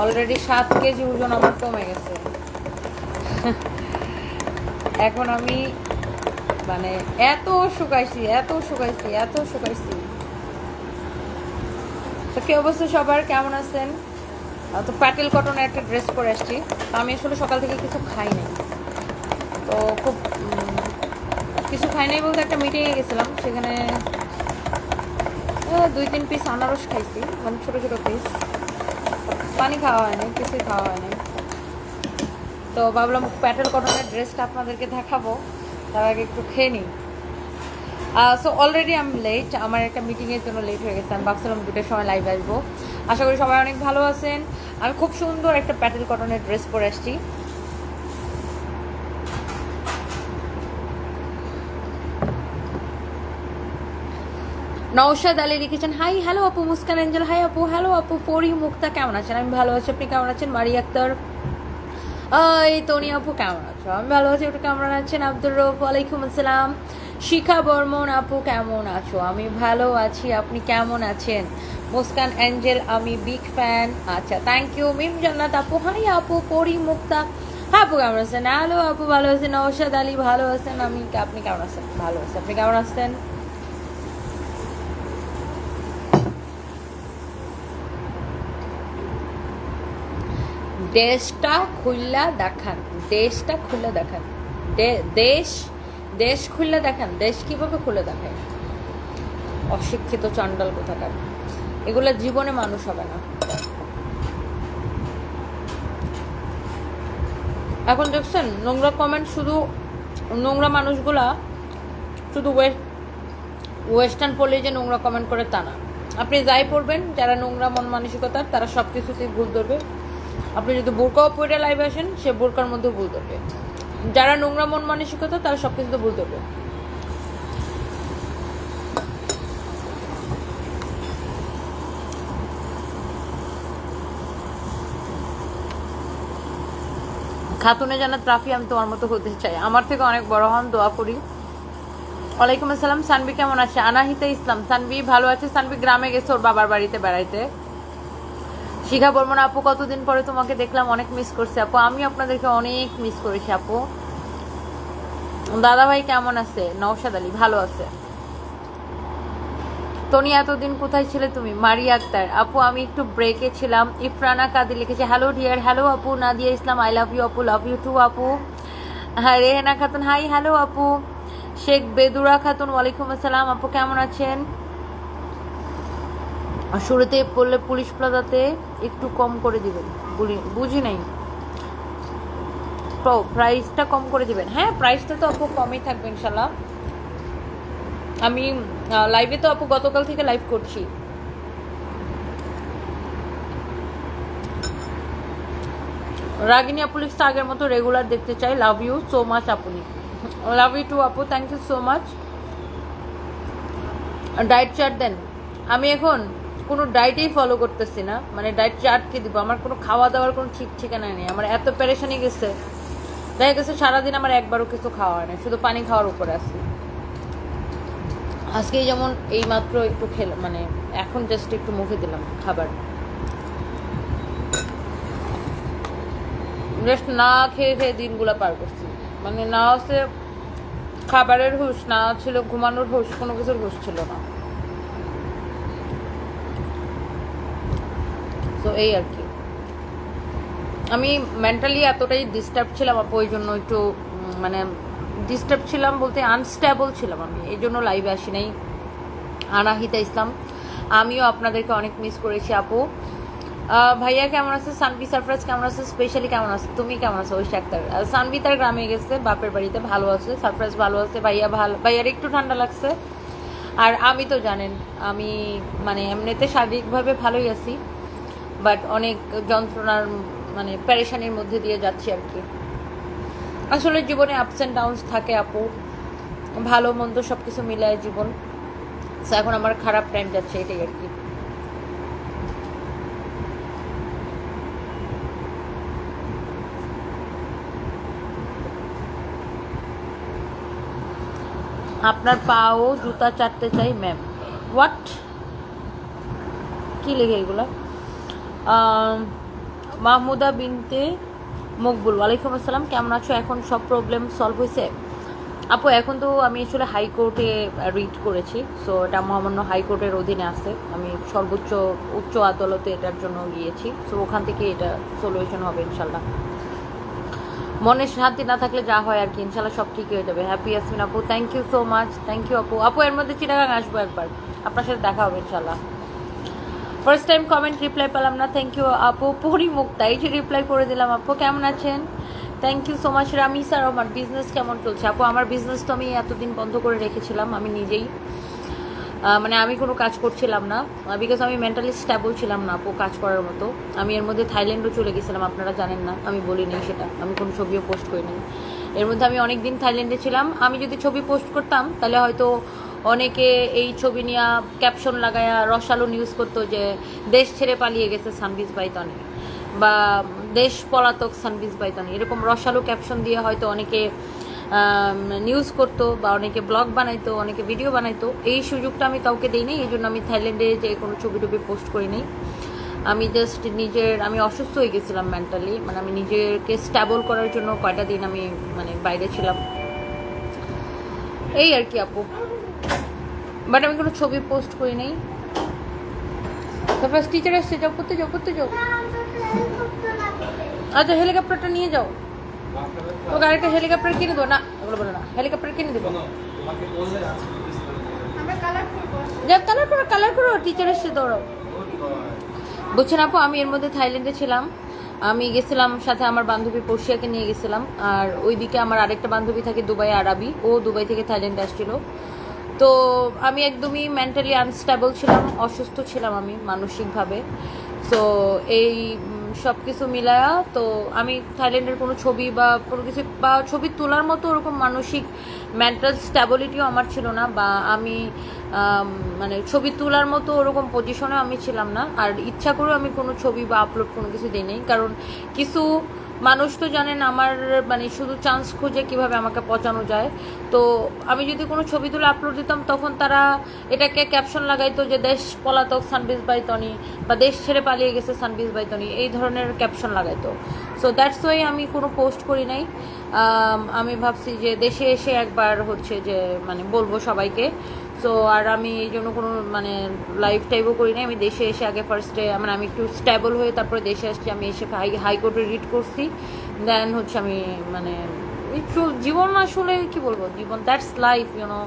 Already 7 KG ওজন আমার কমে গেছে। এখন আমি মানে এত শুকাইছি। তো কি অবস্থা সবার, কেমন আছেন? তো প্যাটেল কটনের একটা ড্রেস পরে আসছি। তো আমি আসলে সকাল থেকে কিছু খাই নাই, তো খুব কিছু খাই নাই বলতে একটা মিটিংয়ে গেছিলাম, সেখানে 2-3 পিস আনারস খাইছি, মানে ছোট ছোট পিস। পানি খাওয়া হয়নি, কিছুই খাওয়া হয়নি। তো ভাবলাম প্যাটেল কটনের ড্রেসটা আপনাদেরকে দেখাবো, তার আগে একটু খেয়ে নিই। সো অলরেডি আমি লেট, আমার একটা মিটিংয়ের জন্য লেট হয়ে গেছে। আমি ভাবছিলাম 2টার সময় লাইভ আসবো। আশা করি সবাই অনেক ভালো আছেন। আমি খুব সুন্দর একটা প্যাটেল কটনের ড্রেস পরে আসছি। নওশাদ আলী লিখেছেন হাই হ্যালো আপু। মুস্কান এঞ্জেল হাই আপু, হ্যালো আপু। পরি মুক্তা কেমন আছেন? আমি ভালো আছি, আপনি কেমন আছেন? মারি আক্তার এই তনি আপু কেমন আছো? আমি ভালো আছি, ওটা কেমন আছেন? আব্দুর রৌফ ওয়ালাইকুম আসসালাম। শিখা বর্মন আপু কেমন আছো? আমি ভালো আছি, আপনি কেমন আছেন? মুস্কান এঞ্জেল আমি বিগ ফ্যান। আচ্ছা, থ্যাংক ইউ। মিম জান্নাত আপু হাই আপু। পরি মুক্তা আপু কেমন আছেন? হ্যালো আপু, ভালো আছেন। নওশাদ আলী ভালো আছেন, আপনি কেমন আছেন? ভালো আছেন, আপনি কেমন আছেন? দেশটা খুললা দেখান, দেশটা খুলে দেখান। দেশ খুলে দেখান। দেশ কিভাবে খুলে দেখায়? অশিক্ষিত চণ্ডাল কোথাকার, এগুলা জীবনে মানুষ হবে না। এখন দেখছেন নোংরা কমেন্ট, শুধু নোংরা মানুষগুলা শুধু ওয়েস্টার্ন পড়লে যে নোংরা কমেন্ট করে তা না। আপনি যাই পড়বেন, যারা নোংরা মন মানসিকতার, তারা সব কিছুতেই ভুল ধরবে। আপনি যদি বোরকাও পরে লাইভে আসেন, সে বোরকার মধ্যে ভুল ধরবে। যারা নোংরা মন মানসিকতা, তারা সব কিছুতে ভুল ধরবে। খাতুনে জান্নাত রাফি, আমি তোমার মতো হতে চাই, আমার থেকে অনেক বড় হন, দোয়া করি। ওয়ালাইকুম আসসালাম। সানবি কেমন আছে? আনাহিতা ইসলাম সানবি ভালো আছে। সানবি গ্রামে গেছে ওর বাবার বাড়িতে বেড়াইতে। শিখা বর্মন আপু কতদিন পরে তোমাকে দেখলাম, অনেক মিস করছি আপু। আমি আপনাদেরকে অনেক মিস করেছি আপু। দাদা ভাই কেমন আছে? নওশাদ আলী ভালো আছে। তনি এতদিন কোথায় ছিলে তুমি? মারিয়া আক্তার আপু আমি একটু ব্রেকে ছিলাম। ইফরানা কাদি লিখেছে হ্যালো ডিয়ার। হ্যালো আপু। নাদিয়া ইসলাম আই লাভ ইউ আপু, লাভ ইউ টু আপু। হ্যাঁ রেহেনা খাতুন হাই হ্যালো আপু। শেখ বেদুরা খাতুন ওয়ালাইকুম আসসালাম আপু, কেমন আছেন? শুরুতে পড়লে পুলিশ প্লাজাতে একটু কম করে দিবেন, বুঝি নাই। প্রাইসটা কম করে দিবেন। হ্যাঁ প্রাইসটা তো আপু কমই থাকবে ইনশাল্লাহ। আমি লাইভে তো আপু গতকাল থেকে লাইভ করছি। রাগিনী আপু লিখতে আগের মতো রেগুলার দেখতে চাই, লাভ ইউ সো মাচ আপনি। লাভ ইউ টু আপু, thank you so much. Diet chart দেন। আমি এখন কোনো ডায়েটেই ফলো করতেছি না, মানে ডায়েট চার্ট কি দিব? আমার কোনো খাওয়া দাওয়ার কোনো ঠিক ঠিকানা নেই। আমার এত পেরেশানি গেছে, দেখা গেছে সারাদিন আমার একবারও কিছু খাওয়া হয় না, শুধু পানি খাওয়ার উপরে আছি। আজকেই যেমন এই মাত্র একটু খেলাম, মানে এখন জাস্ট একটু মুখে দিলাম খাবার, জাস্ট না খেয়ে খেয়ে দিনগুলো পার করছি। মানে না হচ্ছে খাবারের হুঁশ, না ছিল ঘুমানোর হুঁশ, কোনো কিছুর হুঁশ ছিল না। তো এই আর কি, আমি মেন্টালি এতটাই ডিস্টার্ব ছিলাম আপু, ওই জন্য একটু মানে ডিস্টার্ব ছিলাম বলতে আনস্টেবল ছিলাম আমি, এই জন্য লাইভে আসি নাই। আনাহিতা ইসলাম আমিও আপনাদেরকে অনেক মিস করেছি আপু। ভাইয়া কেমন আছে? সানবি সারফরাজ কেমন আছে? স্পেশালি কেমন আছে? তুমি কেমন আছো? ওই আক্তার সানবি তার গ্রামে গেছে বাপের বাড়িতে, ভালো আছে। সারফরাজ ভালো আছে। ভাইয়া ভালো, ভাইয়ার একটু ঠান্ডা লাগছে। আর আমি তো জানেন আমি মানে এমনিতে শারীরিকভাবে ভালোই আছি, বাট অনেক যন্ত্রণার মানে প্যারেশানির মধ্যে দিয়ে যাচ্ছি আর কি। আসলে জীবনে আপস অ্যান্ড ডাউনস থাকে আপু, ভালো মন্দ সব কিছু মিলায় জীবন। এখন আমার খারাপ টাইম যাচ্ছে, এটাই আর কি। আপনার পাও জুতা চাটতে চাই ম্যাম। হোয়াট, কি লেগে এগুলো? মাহমুদা বিনতে মকবুল, ওয়ালাইকুম আসসালাম, কেমন আছো? এখন সব প্রবলেম সলভ হয়েছে? আপু এখন তো আমি আসলে হাইকোর্টে রিট করেছি, সো এটা মহামান্য হাইকোর্টের অধীনে আছে। আমি সর্বোচ্চ উচ্চ আদালতে এটার জন্য গিয়েছি, সো ওখান থেকে এটা সলিউশন হবে ইনশাল্লাহ। মনে শান্তি না থাকলে যা হয় আর কি, ইনশাল্লাহ সব ঠিক হয়ে যাবে। হ্যাপি ইয়াসমিন আপু, thank you so much, thank you আপু। আপু এর মধ্যে চিটাগাং আসবো একবার, আপনার সাথে দেখা হবে ইনশাল্লাহ। ফার্স্ট টাইম কমেন্ট রিপ্লাই পেলাম না, থ্যাংক ইউ আপু। পরিমুক্তা, এই যে রিপ্লাই করে দিলাম। আপু কেমন আছেন? Thank you so much. Ramisa Rahman, business কেমন চলছে? আপু আমার বিজনেস তো আমি এতদিন বন্ধ করে রেখেছিলাম, আমি নিজেই মানে আমি কোনো কাজ করছিলাম না, বিকজ আমি মেন্টালি স্টেবল ছিলাম না আপু কাজ করার মতো। আমি এর মধ্যে থাইল্যান্ডও চলে গেছিলাম, আপনারা জানেন না, আমি বলি নেই সেটা, আমি কোনো ছবিও পোস্ট করিনি। এর মধ্যে আমি অনেক দিন থাইল্যান্ডে ছিলাম। আমি যদি ছবি পোস্ট করতাম তাহলে হয়তো অনেকে এই ছবি নিয়ে ক্যাপশন লাগায়া রসালো নিউজ করতো যে দেশ ছেড়ে পালিয়ে গেছে সানবিজ বাইতনি, বা দেশ পলাতক সানবিজ বাইতনি, এরকম রসালো ক্যাপশন দিয়ে হয়তো অনেকে নিউজ করতো, বা অনেকে ব্লগ বানাইতো, অনেকে ভিডিও বানাইতো। এই সুযোগটা আমি কাউকে দিইনি, এই জন্য আমি থাইল্যান্ডে যে কোনো ছবি টবি পোস্ট করিনি। আমি জাস্ট আমি অসুস্থ হয়ে গেছিলাম মেন্টালি, মানে আমি নিজেকে স্ট্যাবল করার জন্য কয়টা দিন আমি মানে বাইরে ছিলাম, এই আর কি আপু। বাট আমি কোনো ছবি পোস্ট করি নাই। তারপর টিচার আসছে, যাও করতে যাও, করতে যাও। আচ্ছা হেলিকপ্টারটা নিয়ে যাও, তোকে আরেকটা হেলিকপ্টার কিনে দেবো। না ওগুলো বলো না, হেলিকপ্টার কিনে দেবো। কালার করো, টিচার এসছে, দৌড়াও। বুঝছেন আপু, আমি এর মধ্যে থাইল্যান্ডে ছিলাম, আমি গেছিলাম সাথে আমার বান্ধবী পর্ষিয়াকে নিয়ে গেছিলাম, আর ওইদিকে আমার আরেকটা বান্ধবী থাকে দুবাই, আরবি, ও দুবাই থেকে থাইল্যান্ডে আসছিল। তো আমি একদমই মেন্টালি আনস্টেবল ছিলাম, অসুস্থ ছিলাম আমি মানসিকভাবে। সো এই সব কিছু মিলায়া তো আমি থাইল্যান্ডের কোনো ছবি বা কোনো কিছু বা ছবি তোলার মতো ওরকম মানসিক মেন্টাল স্ট্যাবিলিটিও আমার ছিল না, বা আমি মানে ছবি তোলার মতো ওরকম পজিশনে আমি ছিলাম না। আর ইচ্ছা করেও আমি কোনো ছবি বা আপলোড কোনো কিছু দিই নাই, কারণ কিছু মানুষ তো জানেন আমার মানে শুধু চান্স খুঁজে কিভাবে আমাকে পচানো যায়। তো আমি যদি কোনো ছবি তুলে আপলোড দিতাম তখন তারা এটাকে ক্যাপশন লাগাইতো যে দেশ পলাতক সানবিজ বাইতনি, বা দেশ ছেড়ে পালিয়ে গেছে সানবিজ বাইতনি, এই ধরনের ক্যাপশন লাগাইতো। সো দ্যাটস ওয়াই আমি কোনো পোস্ট করি নাই। আমি ভাবছি যে দেশে এসে একবার হচ্ছে যে মানে বলবো সবাইকে। সো আর আমি এই জন্য কোনো মানে লাইফ টাইপও করি নাই। আমি দেশে এসে আগে ফার্স্টে মানে আমি একটু স্টেবল হয়ে তারপরে দেশে আসছি। আমি এসে হাইকোর্টে রিট করছি, দেন হচ্ছে আমি মানে জীবন আসলে কি বলবো, জীবন that's life, you know,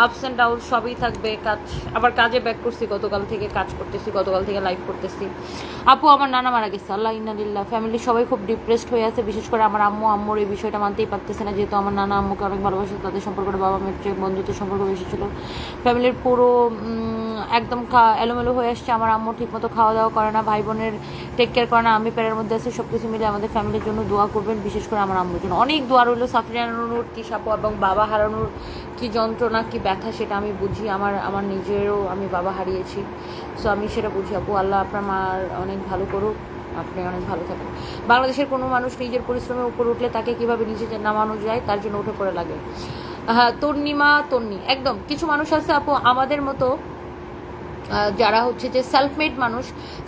ups and down সবই থাকবে। আবার কাজে ব্যাক করছি, গতকাল থেকে কাজ করতেছি, গতকাল থেকে লাইভ করতেছি। আপু আমার নানা মারা গেছে, আল্লাহ ইন্নালিল্লাহ। ফ্যামিলি সবাই খুব ডিপ্রেসড হয়ে আছে, বিশেষ করে আমার আম্মুর এই বিষয়টা মানতেই পারতেছে না, যেহেতু আমার নানা আম্মুকে অনেক ভালোবাসে, তাদের সম্পর্কটা বাবা মেয়ের চেয়ে বন্ধুত্বের সম্পর্ক বেশি ছিল। ফ্যামিলির পুরো একদম এলোমেলো হয়ে আসছে। আমার আম্মু ঠিকমতো খাওয়া দাওয়া করে না, ভাই বোনের টেক কেয়ার করে না, আমি প্যারের মধ্যে আছি। সব কিছু মিলে আমাদের ফ্যামিলির জন্য দোয়া করবেন, বিশেষ করে আমার আম্মুর জন্য অনেক দোয়া রইল। সাফরিয়ানুর কি সাপু এবং বাবা হারানোর কি যন্ত্রণা, কি ব্যথা সেটা আমি বুঝি। আমার নিজেরও আমি বাবা হারিয়েছি, সো আমি সেটা বুঝি। আপু আল্লাহ আপনার মার অনেক ভালো করুক, আপনি অনেক ভালো থাকেন। বাংলাদেশের কোনো মানুষ নিজের পরিশ্রমে উপরে উঠলে তাকে কীভাবে নিচে নামানো যায় তার জন্য উঠে পড়ে লাগে। হ্যাঁ তন্নি একদম। কিছু মানুষ আছে আপু আমাদের মতো যারা হচ্ছে যে সেলফমেড মানুষ,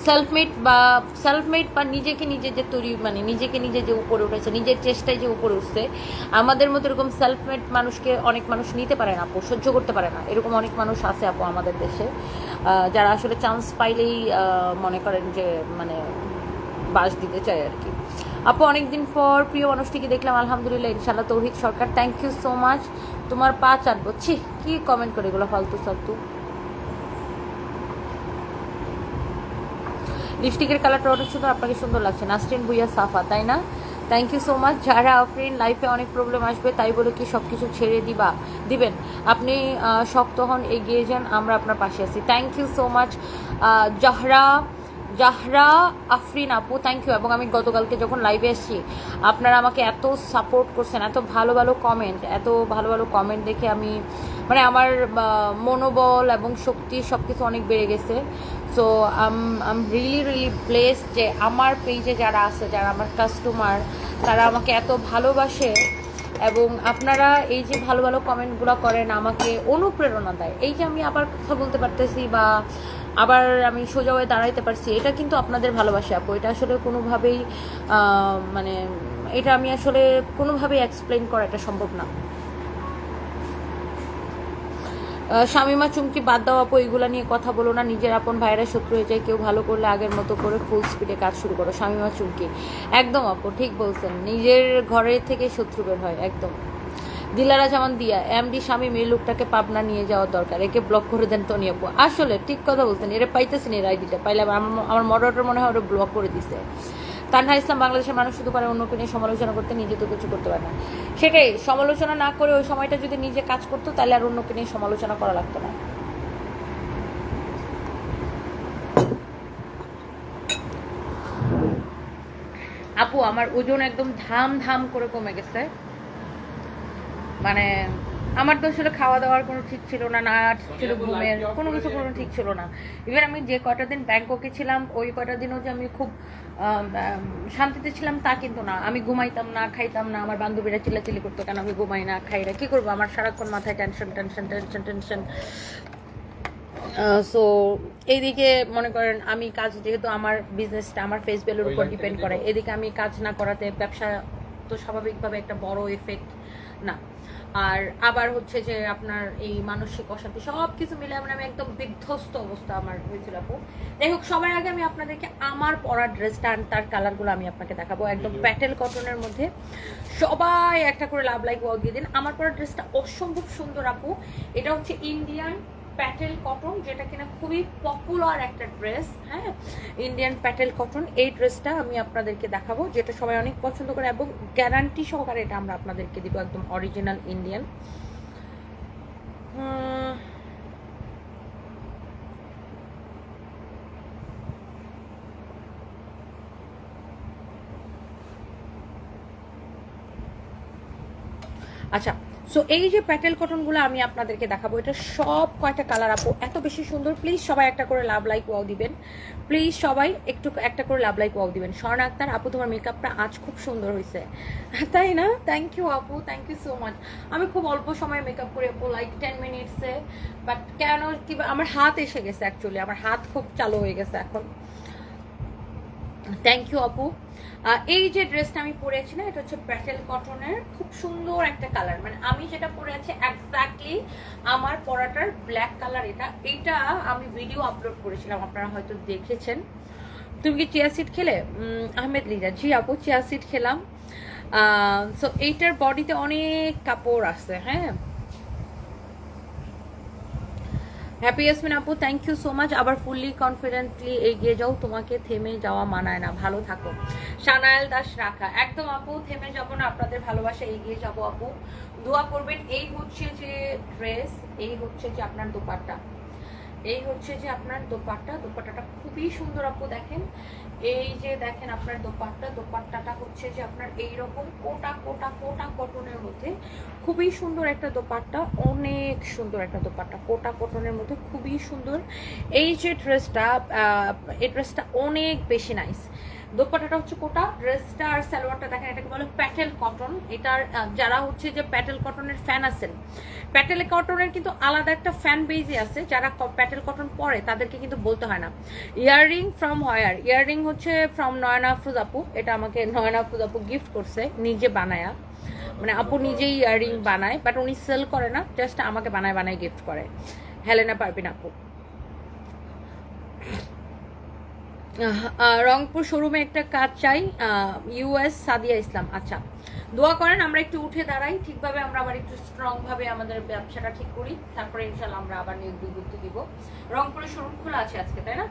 সেলফমেড বা নিজেকে নিজে যে তৈরি মানে নিজেকে নিজে যে উপরে উঠেছে, নিজের চেষ্টায় যে উপরে উঠছে, আমাদের মতো এরকম সেলফমেড মানুষকে অনেক মানুষ নিতে পারে না আপু, সহ্য করতে পারে না। এরকম অনেক মানুষ আছে আপু আমাদের দেশে, যারা আসলে চান্স পাইলেই মনে করেন যে মানে বাস দিতে চায় আর কি। আপু অনেকদিন পর প্রিয় মানুষটিকে দেখলাম, আলহামদুলিল্লাহ ইনশাল্লাহ। তৌহিদ সরকার, থ্যাংক ইউ সো মাচ। তোমার পা চাটবো, ছি কি কমেন্ট করে এগুলো ফালতু ফালতু। লিপস্টিকের কালারটা অনেক সুন্দর, আপনাকে সুন্দর লাগছে। নাসরিন ভুইয়া সাফা, তাই না? Thank you so much. যারা আফরিন লাইফে অনেক প্রবলেম আসবে তাই বলে কি সব কিছু ছেড়ে দিবেন? আপনি শক্ত হন, এগিয়ে যান, আমরা আপনার পাশে আছি। Thank you so much Zahra Afrin আপু, থ্যাংক ইউ। এবং আমি গতকালকে যখন লাইভে এসেছি আপনারা আমাকে এত সাপোর্ট করছেন, এত ভালো ভালো কমেন্ট দেখে আমি মানে আমার মনোবল এবং শক্তি সব কিছু অনেক বেড়ে গেছে। সো আম রিয়েলি ব্লেসড যে আমার পেজে যারা আছে, যারা আমার কাস্টমার, তারা আমাকে এত ভালোবাসে, এবং আপনারা এই যে ভালো কমেন্টগুলো করেন আমাকে অনুপ্রেরণা দেয়। এই যে আমি আবার কথা বলতে পারতেছি বা আবার আমি সোজা হয়ে দাঁড়াইতে পারছি, এটা কিন্তু আপনাদের ভালোবাসা আপু। এটা আসলে কোনোভাবেই মানে এটা আমি আসলে কোনোভাবেই এক্সপ্লেন করা এটা সম্ভব না। শামিমা চুমকি বাদ দাও আপু, এইগুলো নিয়ে কথা বলো না। নিজের আপন ভাইরা শত্রু হয়ে যায়, কেউ ভালো করলে আগের মতো করে ফুল স্পিডে কাজ শুরু করো। শামিমা চুমকি একদম আপু ঠিক বলছেন, নিজের ঘরের থেকে শত্রু বের হয় একদম। দিলারা জামান দিয়া এমডি শামিম এই লোকটাকে পাবনা নিয়ে যাওয়ার দরকার, একে ব্লক করে দেন তনি আপু। আসলে ঠিক কথা বলছেন, এরা পাইতেছেন এর আইডিটা পাইলে আমার মডারেটর মনে হয় ওরা ব্লক করে দিছে। তানহা ইসলাম বাংলাদেশের মানুষ শুধু পারে অন্যকে নিয়ে সমালোচনা করতে, নিজে তো কিছু করতে পারে না। সেটাই, সমালোচনা না করে ওই সময়টা যদি নিজে কাজ করতো তাহলে আর অন্যকে নিয়ে সমালোচনা করা লাগতো না। আপু আমার ওজন একদম ধাম ধাম করে কমে গেছে। মানে আমার তো আসলে খাওয়া দাওয়ার কোনো ঠিক ছিল না, না ছিল ঘুমের কোনো কিছু কোনো ঠিক ছিল না। ইভেন আমি যে কয়টা দিন ব্যাংককে ছিলাম ওই কয়টা দিনও যে আমি খুব শান্তিতে ছিলাম তা কিন্তু না। আমি ঘুমাইতাম না, খাইতাম না, আমার বান্ধবীরা চিল্লাচিল্লি করতো কেন আমি ঘুমাই না খাই না। কি করবো, আমার সারাক্ষণ মাথায় tension tension tension tension. So এইদিকে মনে করেন আমি কাজ, যেহেতু আমার বিজনেসটা আমার ফেস ভ্যালুর উপর ডিপেন্ড করে, এদিকে আমি কাজ না করাতে ব্যবসা তো স্বাভাবিকভাবে একটা বড় এফেক্ট না। আর আবার হচ্ছে যে আপনার এই মানসিক অশান্তি সব কিছু মিলে আমি একদম বিধ্বস্ত অবস্থা আমার হয়েছিল আপু। যাই হোক, সবার আগে আমি আপনাদেরকে আমার পরা ড্রেসটা আর তার কালারগুলো আমি আপনাকে দেখাবো, একদম প্যাটেল কটনের মধ্যে। সবাই একটা করে লাভ লাইক ওয়াও দিয়ে দিন। আমার পরা ড্রেসটা অসম্ভব সুন্দর আপু। এটা হচ্ছে ইন্ডিয়ান প্যাটেল কটন, যেটা কিনা খুবই পপুলার একটা ড্রেস। হ্যাঁ, ইন্ডিয়ান প্যাটেল কটন, এই ড্রেসটা আমি আপনাদেরকে দেখাবো, যেটা সবাই অনেক পছন্দ করে এবং গ্যারান্টি সহকারে এটা আমরা আপনাদেরকে দিব, একদম অরিজিনাল ইন্ডিয়ান। আচ্ছা, সো এই যে প্যাটেল কটনগুলো আমি আপনাদেরকে দেখাবো, এটা সব কয়টা কালার আপু এত বেশি সুন্দর। প্লিজ সবাই একটা করে লাভ লাইক ওয়াও দিবেন, প্লিজ সবাই একটু একটা করে লাভ লাইক ওয়াও দিবেন। স্বর্ণা আক্তার আপু তোমার মেকআপটা আজ খুব সুন্দর হয়েছে, তাই না? থ্যাংক ইউ আপু, থ্যাংক ইউ সো মাচ। আমি খুব অল্প সময় মেকআপ করি আপু, লাইক 10 মিনিটসে, বাট কেন কি আমার হাত এসে গেছে, অ্যাকচুয়ালি আমার হাত খুব চালু হয়ে গেছে এখন। থ্যাংক ইউ আপু। এই যে ড্রেসটা আমি পরেছি না, এটা হচ্ছে প্যাটেল কটনের, খুব সুন্দর একটা কালার। মানে আমি যেটা পরে আছি এক্স্যাক্টলি আমার পরাটার ব্ল্যাক কালার। এটা আমি ভিডিও আপলোড করেছিলাম, আপনারা হয়তো দেখেছেন। তুমি কি চিয়া সিড খেলে? আহমেদ লিজা, জি আপু চিয়া সিড খেলাম। সো এইটার বডিতে অনেক কাপড় আছে। হ্যাঁ, হ্যাপি ইয়াসমিন আপু থ্যাংক ইউ সো মাচ। আবার ফুললি কনফিডেন্টলি এগিয়ে যাও, তোমাকে থেমে যাওয়া মানায় না, ভালো থাকো। সানায়াল দাস রাখা, একদম আপু থেমে যাবো না, আপনাদের ভালোবাসা এগিয়ে যাবো আপু, দোয়া করবেন। এই হচ্ছে যে ড্রেস, এই হচ্ছে যে আপনার দোপাট্টা, এই হচ্ছে যে আপনার দোপাট্টাটা খুবই সুন্দর আপু। দেখেন, এই যে দেখেন আপনার দোপাট্টাটা হচ্ছে যে আপনার এইরকম কোটা কোটা কোটা কটনের মধ্যে খুবই সুন্দর একটা দোপাট্টা, অনেক সুন্দর একটা দোপাট্টা, কোটা কটনের মধ্যে খুবই সুন্দর। এই যে ড্রেসটা, এই ড্রেসটা অনেক বেশি নাইস। দোপাট্টাটা হচ্ছে কোটা, ড্রেসটা আর সালোয়ারটা দেখেন, এটাকে বলে প্যাটেল কটন। এটার যারা হচ্ছে যে প্যাটেল কটনের ফ্যান আছেন, প্যাটেল কটনের কিন্তু আলাদা একটা ফ্যান বেজে আছে, যারা প্যাটেল কটন পরে তাদেরকে কিন্তু বলতে হয় না। Earring from where? ইয়াররিং হচ্ছে ফ্রম নয়না আফরোজ আপু, এটা আমাকে নয়না আফরোজ আপু গিফট করছে, নিজে বানায়া। মানে আপু নিজেই ইয়াররিং বানায়, বাট উনি সেল করে না, জাস্ট আমাকে বানায় গিফট করে। হেলেনা পারবিন আপু, রংপুর শোরুমে একটা কাজ চাই, ইউএস সাদিয়া ইসলাম। আচ্ছা, দোয়া করেন আমরা একটু উঠে দাঁড়াই ঠিকভাবে, আমরা আবার একটু স্ট্রং ভাবে আমাদের ব্যবসাটা ঠিক করি, তারপরে ইনশাল্লাহ আমরা আবার নিয়োগ বিজ্ঞপ্তি দিব। রংপুরের শোরুম খোলা আছে আজকে, তাই না?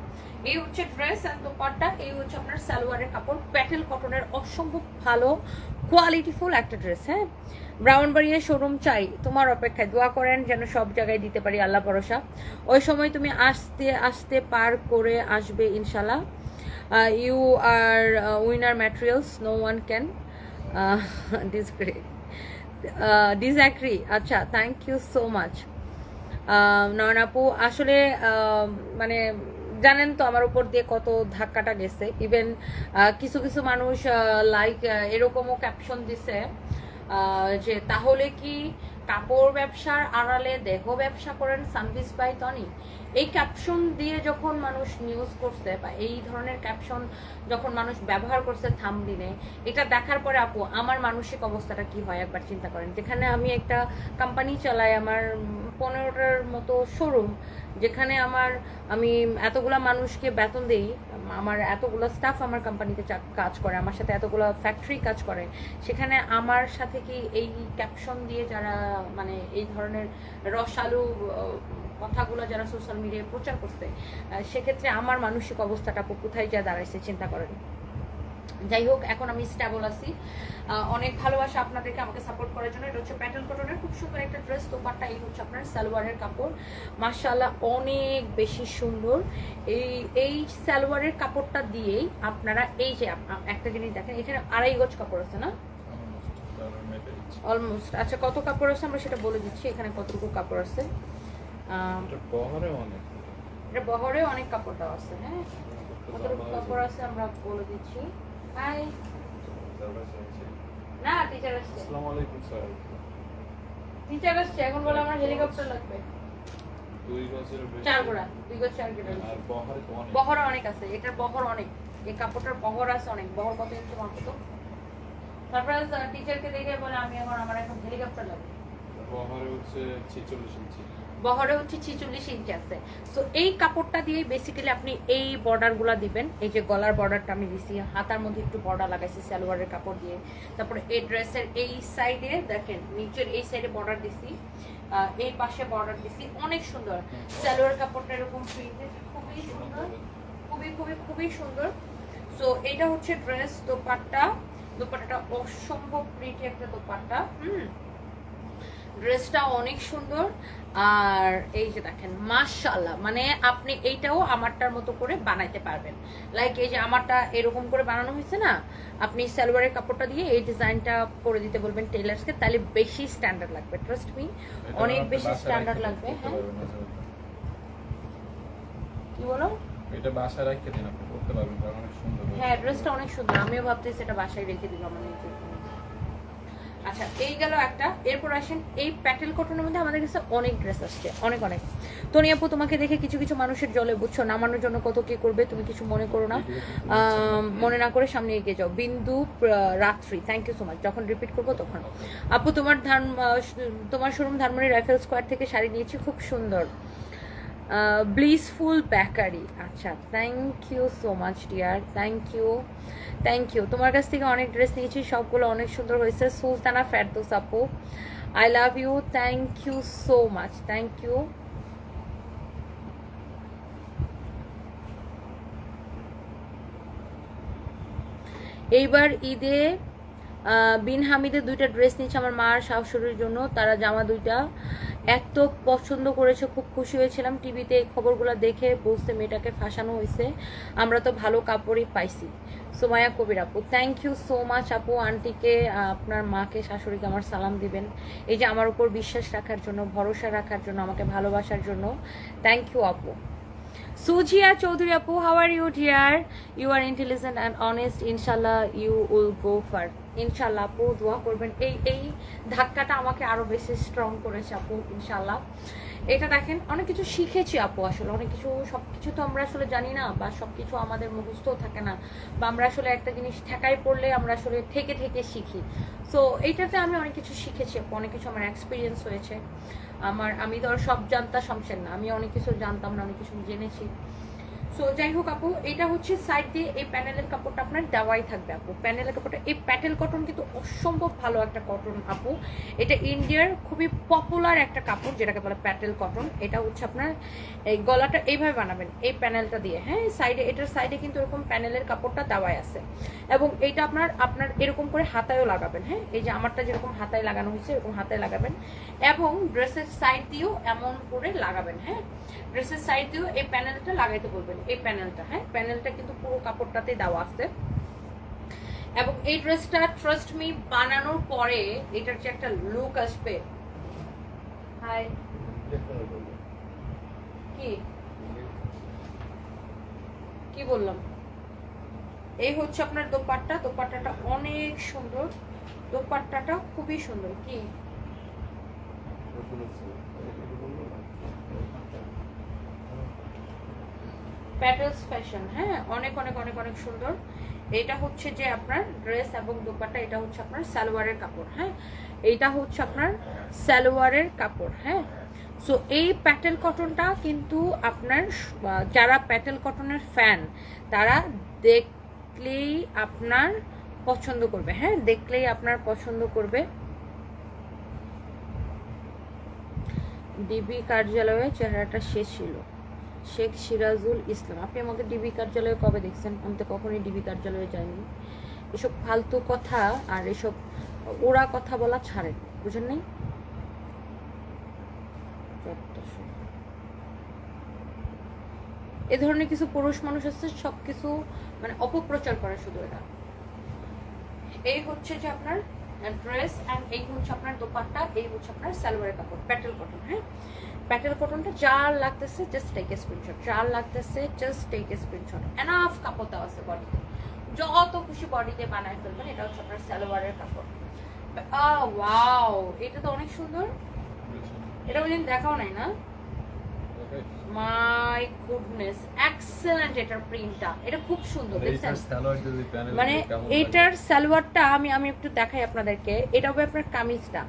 এই হচ্ছে ড্রেস আর দোপাট্টা, এই হচ্ছে আপনার সালোয়ারের কাপড়, প্যাটেল কটনের অসম্ভব ভালো কোয়ালিটিফুল একটা ড্রেস। হ্যাঁ, ব্রাউনবাড়িয়া শোরুম চাই, তোমার অপেক্ষায়, দোয়া করেন যেন সব জায়গায় দিতে পারি, আল্লাহ ভরসা। ওই সময় তুমি আস্তে আস্তে পার করে আসবে ইনশাল্লাহ। You are winner materials, no one can disagree. আচ্ছা, thank you so much Nayan আপু। আসলে মানে জানেন তো আমার উপর দিয়ে কত ধাক্কাটা গেছে। ইভেন কিছু কিছু মানুষ লাইক এরকমও ক্যাপশন দিছে যে কাপড় ব্যবসার আড়ালে দেহ ব্যবসা করেন সানভিস বাই তনি। এই ক্যাপশন দিয়ে যখন মানুষ নিউজ করছে বা এই ধরনের ক্যাপশন যখন মানুষ ব্যবহার করছে থাম্বনেইলে, এটা দেখার পরে আপু আমার মানসিক অবস্থাটা কি হয় একবার চিন্তা করেন। যেখানে আমি একটা কোম্পানি চালাই, আমার 15টার মতো শোরুম, যেখানে আমি এতগুলা মানুষকে বেতন দেই, আমার এতগুলো স্টাফ আমার কোম্পানিতে কাজ করে, আমার সাথে এতগুলো ফ্যাক্টরি কাজ করে, সেখানে আমার সাথে কি এই ক্যাপশন দিয়ে যারা মানে এই ধরনের রসালো কথাগুলো যারা সোশ্যাল মিডিয়ায় প্রচার করছে, সেক্ষেত্রে আমার মানসিক অবস্থাটা কোথায় যা দাঁড়াইছে চিন্তা করেন। যাই হোক, এখন আমি স্টেবল আছি। অনেক ভালোবাসা আপনাদেরকে আমাকে সাপোর্ট করার জন্য। এটা হচ্ছে প্যাটেল কটনের খুব সুন্দর একটা ড্রেস। দোপাট্টা এই হচ্ছে আপনার সালোয়ারের কাপড়, মাশাআল্লাহ অনেক বেশি সুন্দর। এই সালোয়ারের কাপড়টা দিয়েই আপনারা এই যে একটা জিনিস দেখেন, এখানে 2.5 গজ কাপড় আছে না, অলমোস্ট। আচ্ছা, কত কাপড় আছে আমরা সেটা বলে দিচ্ছি। এখানে কতটুকু কাপড় আছে, এটা বহরে অনেক কাপড় দেওয়া আছে। হ্যাঁ, কতটুকু কাপড় আছে আমরা বলে দিচ্ছি। হাই, না টিচার আসছে। আসসালামু আলাইকুম স্যার। টিচার আসছে, এখন বলে আমার হেলিকপ্টার লাগবে 2 গজের বেশি, 4 গোড়া 2 গজ 4 গোড়া। আর বহরে অনেক আছে, এটার বহর অনেক, এই কাপড়টার বহর আছে অনেক। বহর কত ইঞ্চি মাপো তো? তারপরে টিচারকে দেখে বলে আমার এখন হেলিকপ্টার লাগবে। বহরে হচ্ছে 46 ইঞ্চি, বহরে হচ্ছে 46 ইঞ্চি আছে। সো এই কাপড়টা দিয়ে বেসিক্যালি আপনি এই বর্ডারগুলো দিবেন। এই যে গলার বর্ডারটা আমি দিছি, হাতার মধ্যে একটু বর্ডার লাগাইছি সালোয়ারের কাপড় দিয়ে। তারপরে এই ড্রেসের এই সাইডে দেখেন, নিচের এই সাইডে বর্ডার দিছি, এই পাশে বর্ডার দিছি, অনেক সুন্দর। সালোয়ার কাপড়টা এরকম প্রিন্টেড, খুবই সুন্দর, খুবই খুবই খুবই সুন্দর। সো এটা হচ্ছে ড্রেস। দোপাট্টাটা অসম্ভব প্রিটি একটা দোপাট্টা। ড্রেসটা অনেক সুন্দর। আর এই যে দেখেন মাশাআল্লাহ, মানে আপনি এইটাও আমারটার মতো করে বানাইতে পারবেন। লাইক এই যে আমারটা এরকম করে বানানো হয়েছে না, আপনি সালোয়ারের কাপড়টা দিয়ে এই ডিজাইনটা করে দিতে বলবেন টেইলার্সকে, তাহলে বেশি স্ট্যান্ডার্ড লাগবে। ট্রাস্ট মি, অনেক বেশি স্ট্যান্ডার্ড লাগবে। হ্যাঁ, কি বলো? এটা বাসায় রেখে দিন, আপনি করতে পারবেন, কারণ অনেক সুন্দর। হ্যাঁ, ড্রেসটা অনেক সুন্দর, আমিও ভাবতেছি এটা বাসায় রেখে দিব আমার নিজে। আচ্ছা, এই গেল একটা। এরপর আসেন এই প্যাটেল কটনের মধ্যে আমাদের কাছে অনেক ড্রেস আসছে, অনেক অনেক। তনি আপু, তোমাকে দেখে কিছু কিছু মানুষের জলে বুঝছো, নামানোর জন্য কত কি করবে, তুমি কিছু মনে করো না, মনে না করে সামনে এগিয়ে যাও। বিন্দু রাত্রি, থ্যাংক ইউ সো মাচ। যখন রিপিট করবো তখন। আপু, তোমার শোরুম ধানমন্ডি রাইফেল স্কোয়ার থেকে শাড়ি নিয়েছি, খুব সুন্দর। ব্লিসফুল বেকারি, আচ্ছা, thank you so much dear, thank you. তোমার কাছ থেকে অনেক ড্রেস নিয়েছি, সবগুলো অনেক সুন্দর হয়েছে। সুলতানা ফেরদৌস আপু, I love you, thank you so much, thank you. এইবার ঈদে বিন হামিদের 2টা ড্রেস নিয়েছে আমার মার শাশুড়ির জন্য, তারা জামা 2টা এত পছন্দ করেছে, খুব খুশি হয়েছিলাম। টিভিতে এই খবরগুলো দেখে বলছে মেয়েটাকে ফাঁসানো হয়েছে, আমরা তো ভালো কাপড়ই পাইছি। সোমায়া কবির আপু, থ্যাংক ইউ সো মাচ আপু। আন্টিকে, আপনার মাকে, শাশুড়িকে আমার সালাম দিবেন। এই যে আমার উপর বিশ্বাস রাখার জন্য, ভরসা রাখার জন্য, আমাকে ভালোবাসার জন্য থ্যাংক ইউ আপু। Sujia Chaudhary Apu, how are you dear? You are intelligent and honest. Inshallah you will go far. Inshallah আপু দোয়া করবেন। এই ধাক্কাটা আমাকে আরো বেশি স্ট্রং করেছে আপু, ইনশাল্লাহ। এটা দেখেন, অনেক কিছু শিখেছি আপু, আসলে অনেক কিছু, সবকিছু তো আমরা আসলে জানি না, বা সবকিছু আমাদের মুখস্থ থাকে না, বা আমরা আসলে একটা জিনিস ঠেকাই পড়লে আমরা আসলে থেকে শিখি। সো এইটাতে আমি অনেক কিছু শিখেছি আপু, অনেক কিছু আমার এক্সপিরিয়েন্স হয়েছে। আমি তো আর সব জানতা শমশের না, আমি অনেক কিছু জানতাম না, অনেক কিছু জেনেছি। সো যাই হোক আপু, এটা হচ্ছে সাইড দিয়ে এই প্যানেলের কাপড়টা আপনার দেওয়াই থাকবে আপু। প্যানেলের কাপড়টা, এই প্যাটেল কটন কিন্তু অসম্ভব ভালো একটা কটন আপু। এটা ইন্ডিয়ার খুবই পপুলার একটা কাপড়, যেটাকে বলে প্যাটেল কটন। এটা হচ্ছে আপনার এই গলাটা এইভাবে বানাবেন এই প্যানেলটা দিয়ে। হ্যাঁ, সাইডে, এটার সাইডে কিন্তু এরকম প্যানেলের কাপড়টা দেওয়াই আছে, এবং এইটা আপনার এরকম করে হাতায়ও লাগাবেন। হ্যাঁ, এই যে আমারটা যেরকম হাতায় লাগানো হয়েছে এরকম হাতায় লাগাবেন, এবং ড্রেসের সাইড দিয়েও এমন করে লাগাবেন। হ্যাঁ, ড্রেসের সাইড দিয়েও এই প্যানেলটা লাগাইতে বলবেন, এই প্যানেলটা। হ্যাঁ, প্যানেলটা কিন্তু পুরো কাপড়টাতে দেওয়া আছে। এবং এই ড্রেসটা ট্রাস্ট মি, বানানোর পরে এটার যে একটা লুক আসবে। হাই, কি বললাম? এই হচ্ছে আপনার দোপাট্টাটা অনেক সুন্দর, দোপাট্টাটা খুবই সুন্দর। কি প্যাটেলস ফ্যাশন, হ্যাঁ অনেক অনেক অনেক অনেক সুন্দর। এটা হচ্ছে যে আপনার ড্রেস এবং দোপাট্টা, এটা হচ্ছে আপনার সালোয়ারের কাপড়, হ্যাঁ এইটা হচ্ছে আপনার সালোয়ারের কাপড়, হ্যাঁ। সো এই প্যাটেল কটনটা কিন্তু আপনার যারা প্যাটেল কটনের ফ্যান তারা দেখলেই আপনার পছন্দ করবে, হ্যাঁ দেখলেই আপনার পছন্দ করবে। ডিবি কার্যালয়ে চেহারাটা শেষ ছিল, শেখ সিরাজুল ইসলাম। আপনি আমাকে ডিবি কার্যালয়ে কবে দেখছেন? আমি তো কখনোই ডিবি কার্যালয়ে যাইনি। এসব ফালতু কথা আর এসব ওরা কথা বলা ছাড়েন, বুঝেন নাই? এ ধরনের কিছু পুরুষ মানুষ আছে সবকিছু মানে অপপ্রচার করে শুধু। এটা এই হচ্ছে যে আপনার ড্রেস এন্ড এই হচ্ছে আপনার দোপাট্টা, এই হচ্ছে আপনার সালোয়ারের কাপড় প্যাটেল কটন, হ্যাঁ প্যাটেল কটনটা যার লাগতেছে জাস্ট টেক এ স্ক্রিনশট, যার লাগতেছে just take a screenshot. Enough কাপড় দেওয়া আছে বডিতে, যত খুশি বডিতে বানায় ফেলবেন। এটা হচ্ছে আপনার সালোয়ারের কাপড়। ওয়াও, এটা তো অনেক সুন্দর। এটা ওই দিন দেখাও নাই না? My goodness, excellent. এটার প্রিন্টটা এটা খুব সুন্দর, দেখছেন? মানে এটার সালোয়ারটা আমি একটু দেখাই আপনাদেরকে। এটা হবে আপনার কামিজটা,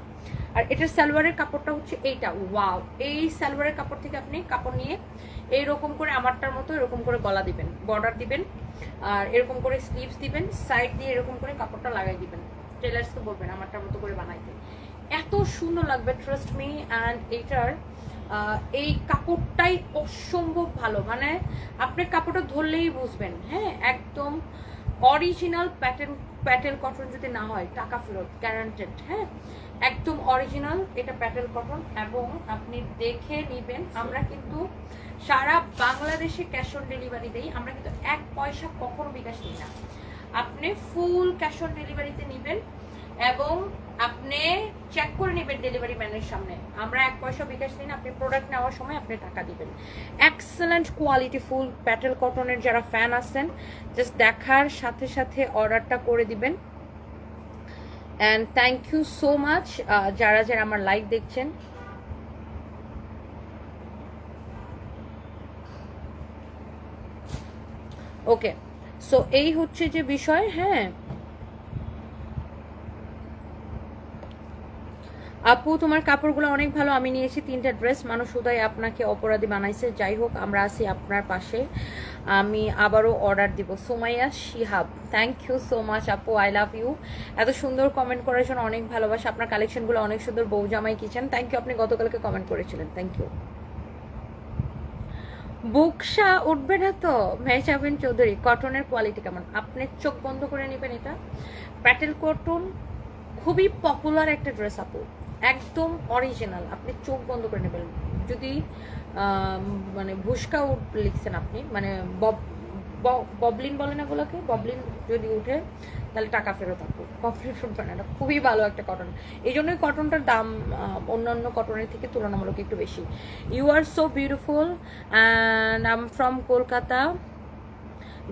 আর এটার সালোয়ারের কাপড়টা হচ্ছে এইটা। ওয়াও, এই সালোয়ারের কাপড় থেকে আপনি কাপড় নিয়ে এইরকম করে আমারটার মতো এরকম করে গলা দিবেন, বর্ডার দিবেন, আর এরকম করে স্লিভস দিবেন, সাইড দিয়ে এরকম করে কাপড়টা লাগাই দিবেন। টেলার্সকে বলবেন আমারটার মতো করে বানাইতে, এত সুন্দর লাগবে, ট্রাস্ট মি। অ্যান্ড এইটার এই কাপড়টাই অসম্ভব ভালো, মানে আপনি কাপড়টা ধরলেই বুঝবেন, হ্যাঁ একদম অরিজিনাল প্যাটেল কটন যদি না হয় টাকা ফেরত গ্যারান্টেড, হ্যাঁ একদম অরিজিনাল এটা প্যাটেল কটন। এবং আপনি দেখে নিবেন, আমরা কিন্তু সারা বাংলাদেশে ক্যাশ অন ডেলিভারি দেই, আমরা কিন্তু 1 পয়সা কখনো বিকাশ নিই না। আপনি ফুল ক্যাশ অন ডেলিভারিতে নিবেন এবং আপনি চেক করে নেবেন ডেলিভারি ম্যানের সামনে, আমরা 1 পয়সা বিকাশ নিন। আপনি প্রোডাক্ট নেওয়ার সময় আপনি টাকা দিবেন। এক্সেলেন্ট কোয়ালিটি ফুল প্যাটেল কটনের যারা ফ্যান আছেন জাস্ট দেখার সাথে সাথে অর্ডারটা করে দিবেন। And thank you so much যারা যারা আমার লাইভ দেখছেন। ওকে, সো এই হচ্ছে যে বিষয়, হ্যাঁ আপু তোমার কাপড়গুলো অনেক ভালো, আমি নিয়েছি 3টা ড্রেস, মানুষ উদয় আপনাকে অপরাধী বানাইছে, যাই হোক আমরা আছি আপনার পাশে, আমি আবারও অর্ডার দিব। Sumaiya Shihab, thank you so much আপু, আই লাভ ইউ। এত সুন্দর কমেন্ট করার জন্য অনেক ভালোবাসা, আপনার কালেকশনগুলো অনেক সুন্দর। বউজামাই কিচেন, থ্যাংক ইউ, আপনি গতকালকে কমেন্ট করেছিলেন, থ্যাংক ইউ। বুকসা উঠবে না তো? মেহজাবিন চৌধুরী, কটনের কোয়ালিটি কেমন? আপনি চোখ বন্ধ করে নেবেন, এটা প্যাটেল কটন খুবই পপুলার একটা ড্রেস আপু, একদম অরিজিনাল, আপনি চোখ বন্ধ করে নেবেন। যদি মানে ভুস্কা লিখছেন আপনি, মানে ববলিন বলে না ওগুলোকে, ববলিন যদি উঠে তাহলে টাকা ফেরত আপু, ববলিন উঠবে না। এটা খুবই ভালো একটা কটন, এই জন্যই কটনটার দাম অন্যান্য কটনের থেকে তুলনামূলক একটু বেশি। You are so beautiful and I am from Kolkata.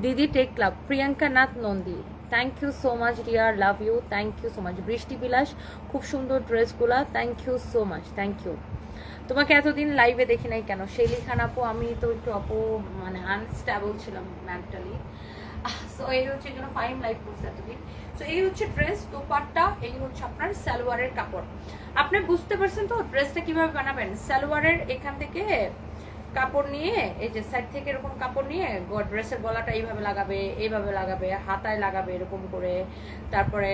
দিদি tech club, Priyanka Nath Nandi, thank you so much dear, love you, thank you so much. Brishti Bilas, খুব সুন্দর ড্রেসগুলা, thank you so much, thank you. তোমাকে এতদিন লাইভে দেখি নাই কেন? শেলি খান আপু, আমি তো একটু মানে আনস্টেবল ছিলাম মেন্টালি, সো এই হচ্ছে জন্য ফাইন লাইভ করছে এতদিন। সো এই হচ্ছে ড্রেস, দোপাট্টা, এই হচ্ছে আপনার সালোয়ারের কাপড়। আপনি বুঝতে পারছেন তো ড্রেসটা কিভাবে বানাবেন? সালোয়ারের এখান থেকে কাপড় নিয়ে, এই যে সাইড থেকে এরকম কাপড় নিয়ে ড্রেসের গলাটা এইভাবে লাগাবে, এইভাবে লাগাবে, হাতায় লাগাবে এরকম করে, তারপরে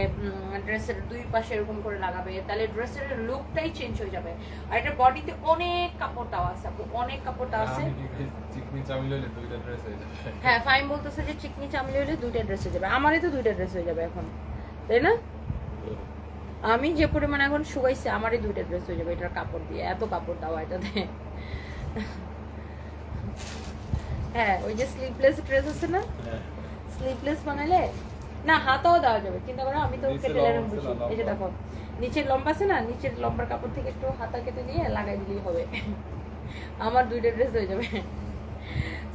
ড্রেসের 2 পাশে এরকম করে লাগাবে, তাহলে ড্রেসের লুকটাই চেঞ্জ হয়ে যাবে। আর এটা বডিতে অনেক কাপড় দেওয়া আছে, অনেক কাপড় দেওয়া আছে। হ্যাঁ ফাইম বলতেছে যে চিকনি চামলি হলে 2টা ড্রেস হয়ে যাবে, আমারই তো 2টা ড্রেস হয়ে যাবে এখন, তাই না? আমি যে পরিমাণে এখন শুকাইছি আমারই 2টা ড্রেস হয়ে যাবে এটার কাপড় দিয়ে, এত কাপড় দেওয়া এটাতে। হ্যাঁ ওই যে স্লিভলেস ড্রেস আছে না, স্লিভলেস বানাইলে না হাতাও দেওয়া যাবে, চিন্তা করো। আমি তো কেটে এরকম বুঝি, এই যে দেখো নিচের লম্বা আছে না, নিচের লম্বার কাপড় থেকে একটু হাতা কেটে দিয়ে লাগাই দিলেই হবে, আমার 2টা ড্রেস হয়ে যাবে।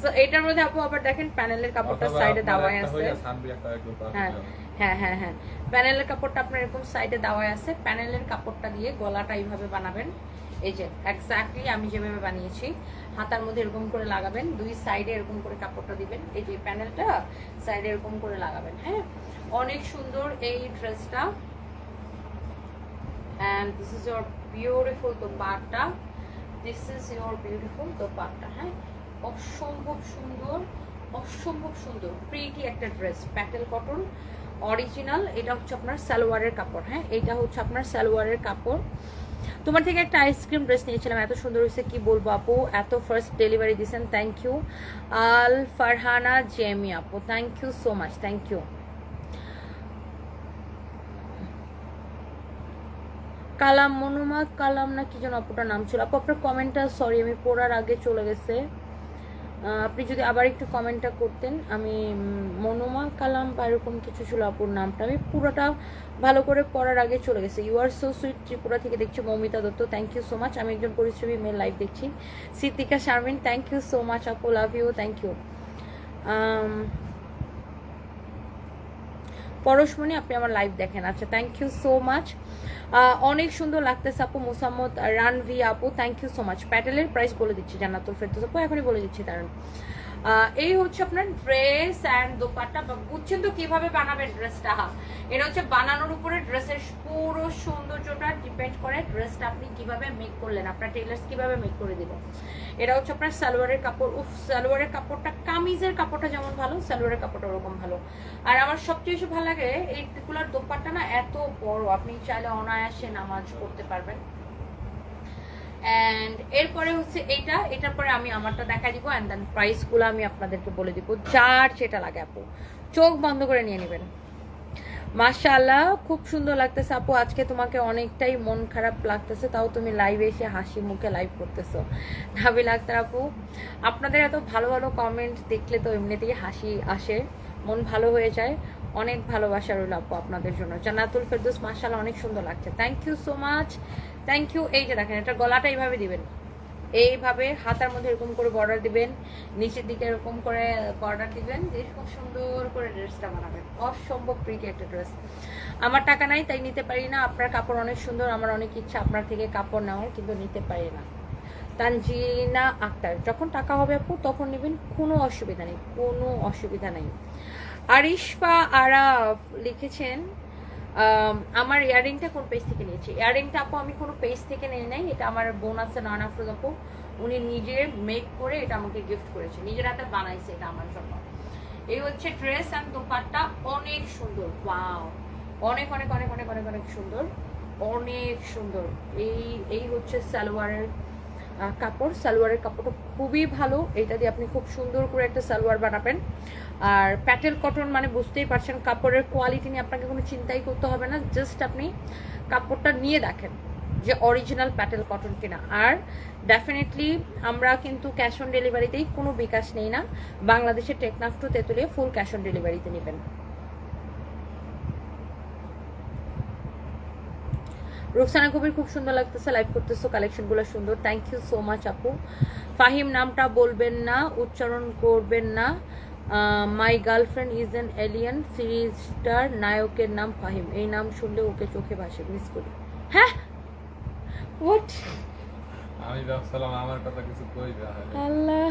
সো এটার মধ্যে আপু আবার দেখেন প্যানেলের কাপড়টা সাইডে দেওয়াই আছে। হ্যাঁ হ্যাঁ হ্যাঁ হ্যাঁ, প্যানেলের কাপড়টা আপনার এরকম সাইডে দেওয়াই আছে। প্যানেলের কাপড়টা দিয়ে গলাটা এইভাবে বানাবেন, এই যে এক্স্যাক্টলি আমি যেভাবে বানিয়েছি, হাতার মধ্যে এরকম করে লাগাবেন, দুই সাইডে এরকম করে কাপড়টা দিবেন, এই যে প্যানেলটা সাইডে এরকম করে লাগাবেন। হ্যাঁ, অনেক সুন্দর এই ড্রেসটা। and this is your beautiful dupatta, this is your beautiful dupatta। হ্যাঁ, অসম্ভব সুন্দর, অসম্ভব সুন্দর প্রিটি একটা ড্রেস, প্যাটেল কটন অরিজিনাল। এটা হচ্ছে আপনার সালোয়ারের কাপড়। হ্যাঁ, এটা হচ্ছে আপনার সালোয়ারের কাপড়। তোমার থেকে একটা আইসক্রিম ড্রেস নিয়েছিলাম, এত সুন্দর হয়েছে কি বলবো আপু, এত ফার্স্ট ডেলিভারি দিয়েছেন, থ্যাংক ইউ। আল ফারহানা জেমি আপু, thank you so much, thank you. Kalam, মনুমা কালাম না কি যেন আপুটার নাম ছিল। আপু আপনার কমেন্টটা সরি আমি পড়ার আগে চলে গেছে, আপনি যদি আবার একটু কমেন্টটা করতেন। আমি মনুমা কালাম বা এরকম কিছু ছিল আপুর নামটা, আমি পুরোটা ভালো করে পড়ার আগে চলে গেছে। You are so sweet, Tripura থেকে দেখছি Moumita Dutta, thank you so much. আমি একজন পরিশ্রমী মেয়ে লাইভ দেখছি। Siddika Sharmin, thank you so much আপু, love you, thank you. Parashmoni আপনি আমার লাইভ দেখেন, আচ্ছা থ্যাংক ইউ সো মাচ। অনেক সুন্দর লাগতেছে আপু। মোসাম্মদ রানভি আপু, থ্যাংক ইউ সো মাচ। প্যাটেলের প্রাইস বলে দিচ্ছি জান্নাতুল ফেরদৌস আপু, এখনই বলে দিচ্ছি কারণ এই হচ্ছে আপনার ড্রেস অ্যান্ড দোপাট্টা। বুঝছেন তো কিভাবে বানাবেন ড্রেসটা? এটা হচ্ছে বানানোর উপরে ড্রেসের পুরো সৌন্দর্যটা ডিপেন্ড করে ড্রেসটা আপনি কিভাবে মেক করলেন, আপনার টেলার্স কিভাবে মেক করে দিল। এটা হচ্ছে আপনার সালোয়ারের কাপড়। উফ, সালোয়ারের কাপড়টা, কামিজের কাপড়টা যেমন ভালো, সালোয়ারের কাপড়টা ওরকম ভালো। আর আমার সবচেয়ে বেশি ভালো লাগে এই টিকুলার দোপাট্টা না, এত বড়, আপনি চাইলে অনায়াসে নামাজ করতে পারবেন। অ্যান্ড এরপরে হচ্ছে এইটা, এটার পরে আমি আমারটা দেখা দিব অ্যান্ড দেন প্রাইসগুলো আমি আপনাদেরকে বলে দিব, যার যেটা লাগে আপু চোখ বন্ধ করে নিয়ে নেবেন। মাশাআল্লাহ, খুব সুন্দর লাগতেছে আপু। আজকে তোমাকে অনেকটাই মন খারাপ লাগতেছে, তাও তুমি লাইভে এসে হাসি মুখে লাইভ করতেছো। নাবিল আক্তার আপু, আপনাদের এত ভালো ভালো কমেন্ট দেখলে তো এমনিতেই হাসি আসে, মন ভালো হয়ে যায়। অনেক ভালোবাসা রইল আপু আপনাদের জন্য। জান্নাতুল ফেরদৌস, মাশাআল্লাহ অনেক সুন্দর লাগছে, thank you so much, thank you. এই যে দেখেন, এটা গলাটা এইভাবে দিবেন, এইভাবে হাতার মধ্যে এরকম করে বর্ডার দিবেন, নিচের দিকে এরকম করে বর্ডার দিবেন, দিয়ে খুব সুন্দর করে ড্রেসটা বানাবেন। অসম্ভব প্রিটি একটা ড্রেস। আমার টাকা নাই তাই নিতে পারি না, আপনার কাপড় অনেক সুন্দর, আমার অনেক ইচ্ছা আপনার থেকে কাপড় নেওয়ার, কিন্তু নিতে পারি না। তানজিনা আক্তার, যখন টাকা হবে আপু তখন নেবেন, কোনো অসুবিধা নেই, কোনো অসুবিধা নেই। আরিশফা আরাফ লিখেছেন আমার ইয়াররিংটা কোন পেজ থেকে নিয়েছি। ইয়াররিংটা আপু আমি কোনো পেজ থেকে নিয়ে নাই, এটা আমার বোন আছে নয়ন আফরোজ আপু, উনি নিজে মেক করে এটা আমাকে গিফট করেছে, নিজের হাতে বানাইছে এটা আমার জন্য। এই হচ্ছে ড্রেস অ্যান্ড দোপাট্টা, অনেক সুন্দর, ওয়াও, অনেক অনেক অনেক অনেক অনেক অনেক সুন্দর, অনেক সুন্দর। এই হচ্ছে সালোয়ারের কাপড়, সালোয়ারের কাপড়টা খুবই ভালো, এটা দিয়ে আপনি খুব সুন্দর করে একটা সালোয়ার বানাবেন। আর প্যাটেল কটন মানে বুঝতেই পারছেন, কাপড়ের কোয়ালিটি নিয়ে আপনাকে কোনো চিন্তাই করতে হবে না, জাস্ট আপনি কাপড়টা নিয়ে দেখেন যে অরিজিনাল প্যাটেল কটন কিনা। আর ডেফিনেটলি আমরা কিন্তু ক্যাশ অন ডেলিভারিতেই, কোনো বিকাশ নেই না, বাংলাদেশের Teknaf to Tetulia full cash on ডেলিভারিতে নেবেন। রুকসানা কবির, খুব সুন্দর লাগতেছে, লাইভ করতেছো, কালেকশনগুলো সুন্দর, থ্যাংক ইউ সো মাচ আপু। ফাহিম, নামটা বলবেন না, উচ্চারণ করবেন না। My girlfriend is an alien সিরিজটার নায়কের নাম ফাহিম, এই নাম শুনলে ওকে চোখে ভাসে, মিস করি। হ্যাঁ, হোয়াট? আমি ভাবছিলাম আমার কথা কিছু কইবে। আল্লাহ,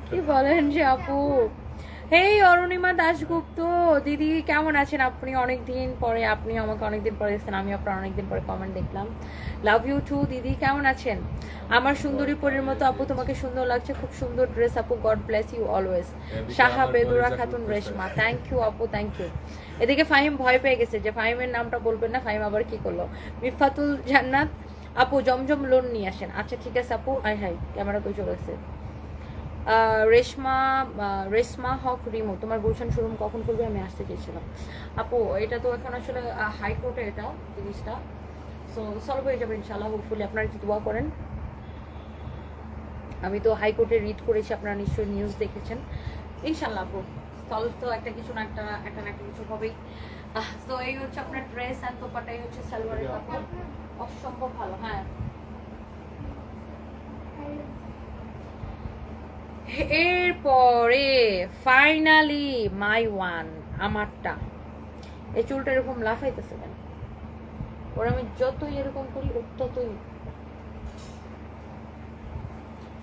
কি বলেন যে আপু। হেই অরুণিমা দাশগুপ্ত দিদি, কেমন আছেন আপনি? অনেকদিন পরে, আপনি আমাকে অনেকদিন পরে দেখছেন, আমি আপনার অনেকদিন পরে কমেন্ট দেখলাম, লাভ ইউ টু দিদি, কেমন আছেন? আমার সুন্দরী পরীর মতো আপু, তোমাকে সুন্দর লাগছে, খুব সুন্দর ড্রেস আপু, God bless you always. Shaha Bedura Khatun Reshma, thank you আপু, থ্যাংক ইউ। এদিকে ফাহিম ভয় পেয়ে গেছে যে ফাহিমের নামটা বলবেন না, ফাহিম আবার কি করলো। মিফাতুল জান্নাত আপু, জমজম লোন নিয়ে আসেন, আচ্ছা ঠিক আছে আপু। আই হাই, ক্যামেরা কই চলে গেছে। রেশমা হক রিমো, তোমার গুলশান শোরুম কখন করবে? আমি আসতে চেয়েছিলাম আপু, এটা তো এখন আসলে হাইকোর্টে এটা জিনিসটা, সো সলভ হয়ে যাবে ইনশাআল্লাহ, হোপফুলি আপনারা একটু দোয়া করেন। আমি তো হাইকোর্টে রিড করেছি, আপনারা নিশ্চয়ই নিউজ দেখেছেন, ইনশাআল্লাহ আপু সলভ তো একটা কিছু না একটা না একটা কিছু হবেই। তো এই হচ্ছে আপনার ড্রেস অ্যান্ড দোপাট্টা, এই হচ্ছে সালোয়ারের কাপড়, অসম্ভব ভালো। হ্যাঁ, এরপরে ফাইনালি মাই ওয়ান, আমারটা। এই চুলটা এরকম লাফাইতেছে কেন? ওর আমি যতই এরকম করি ওর ততই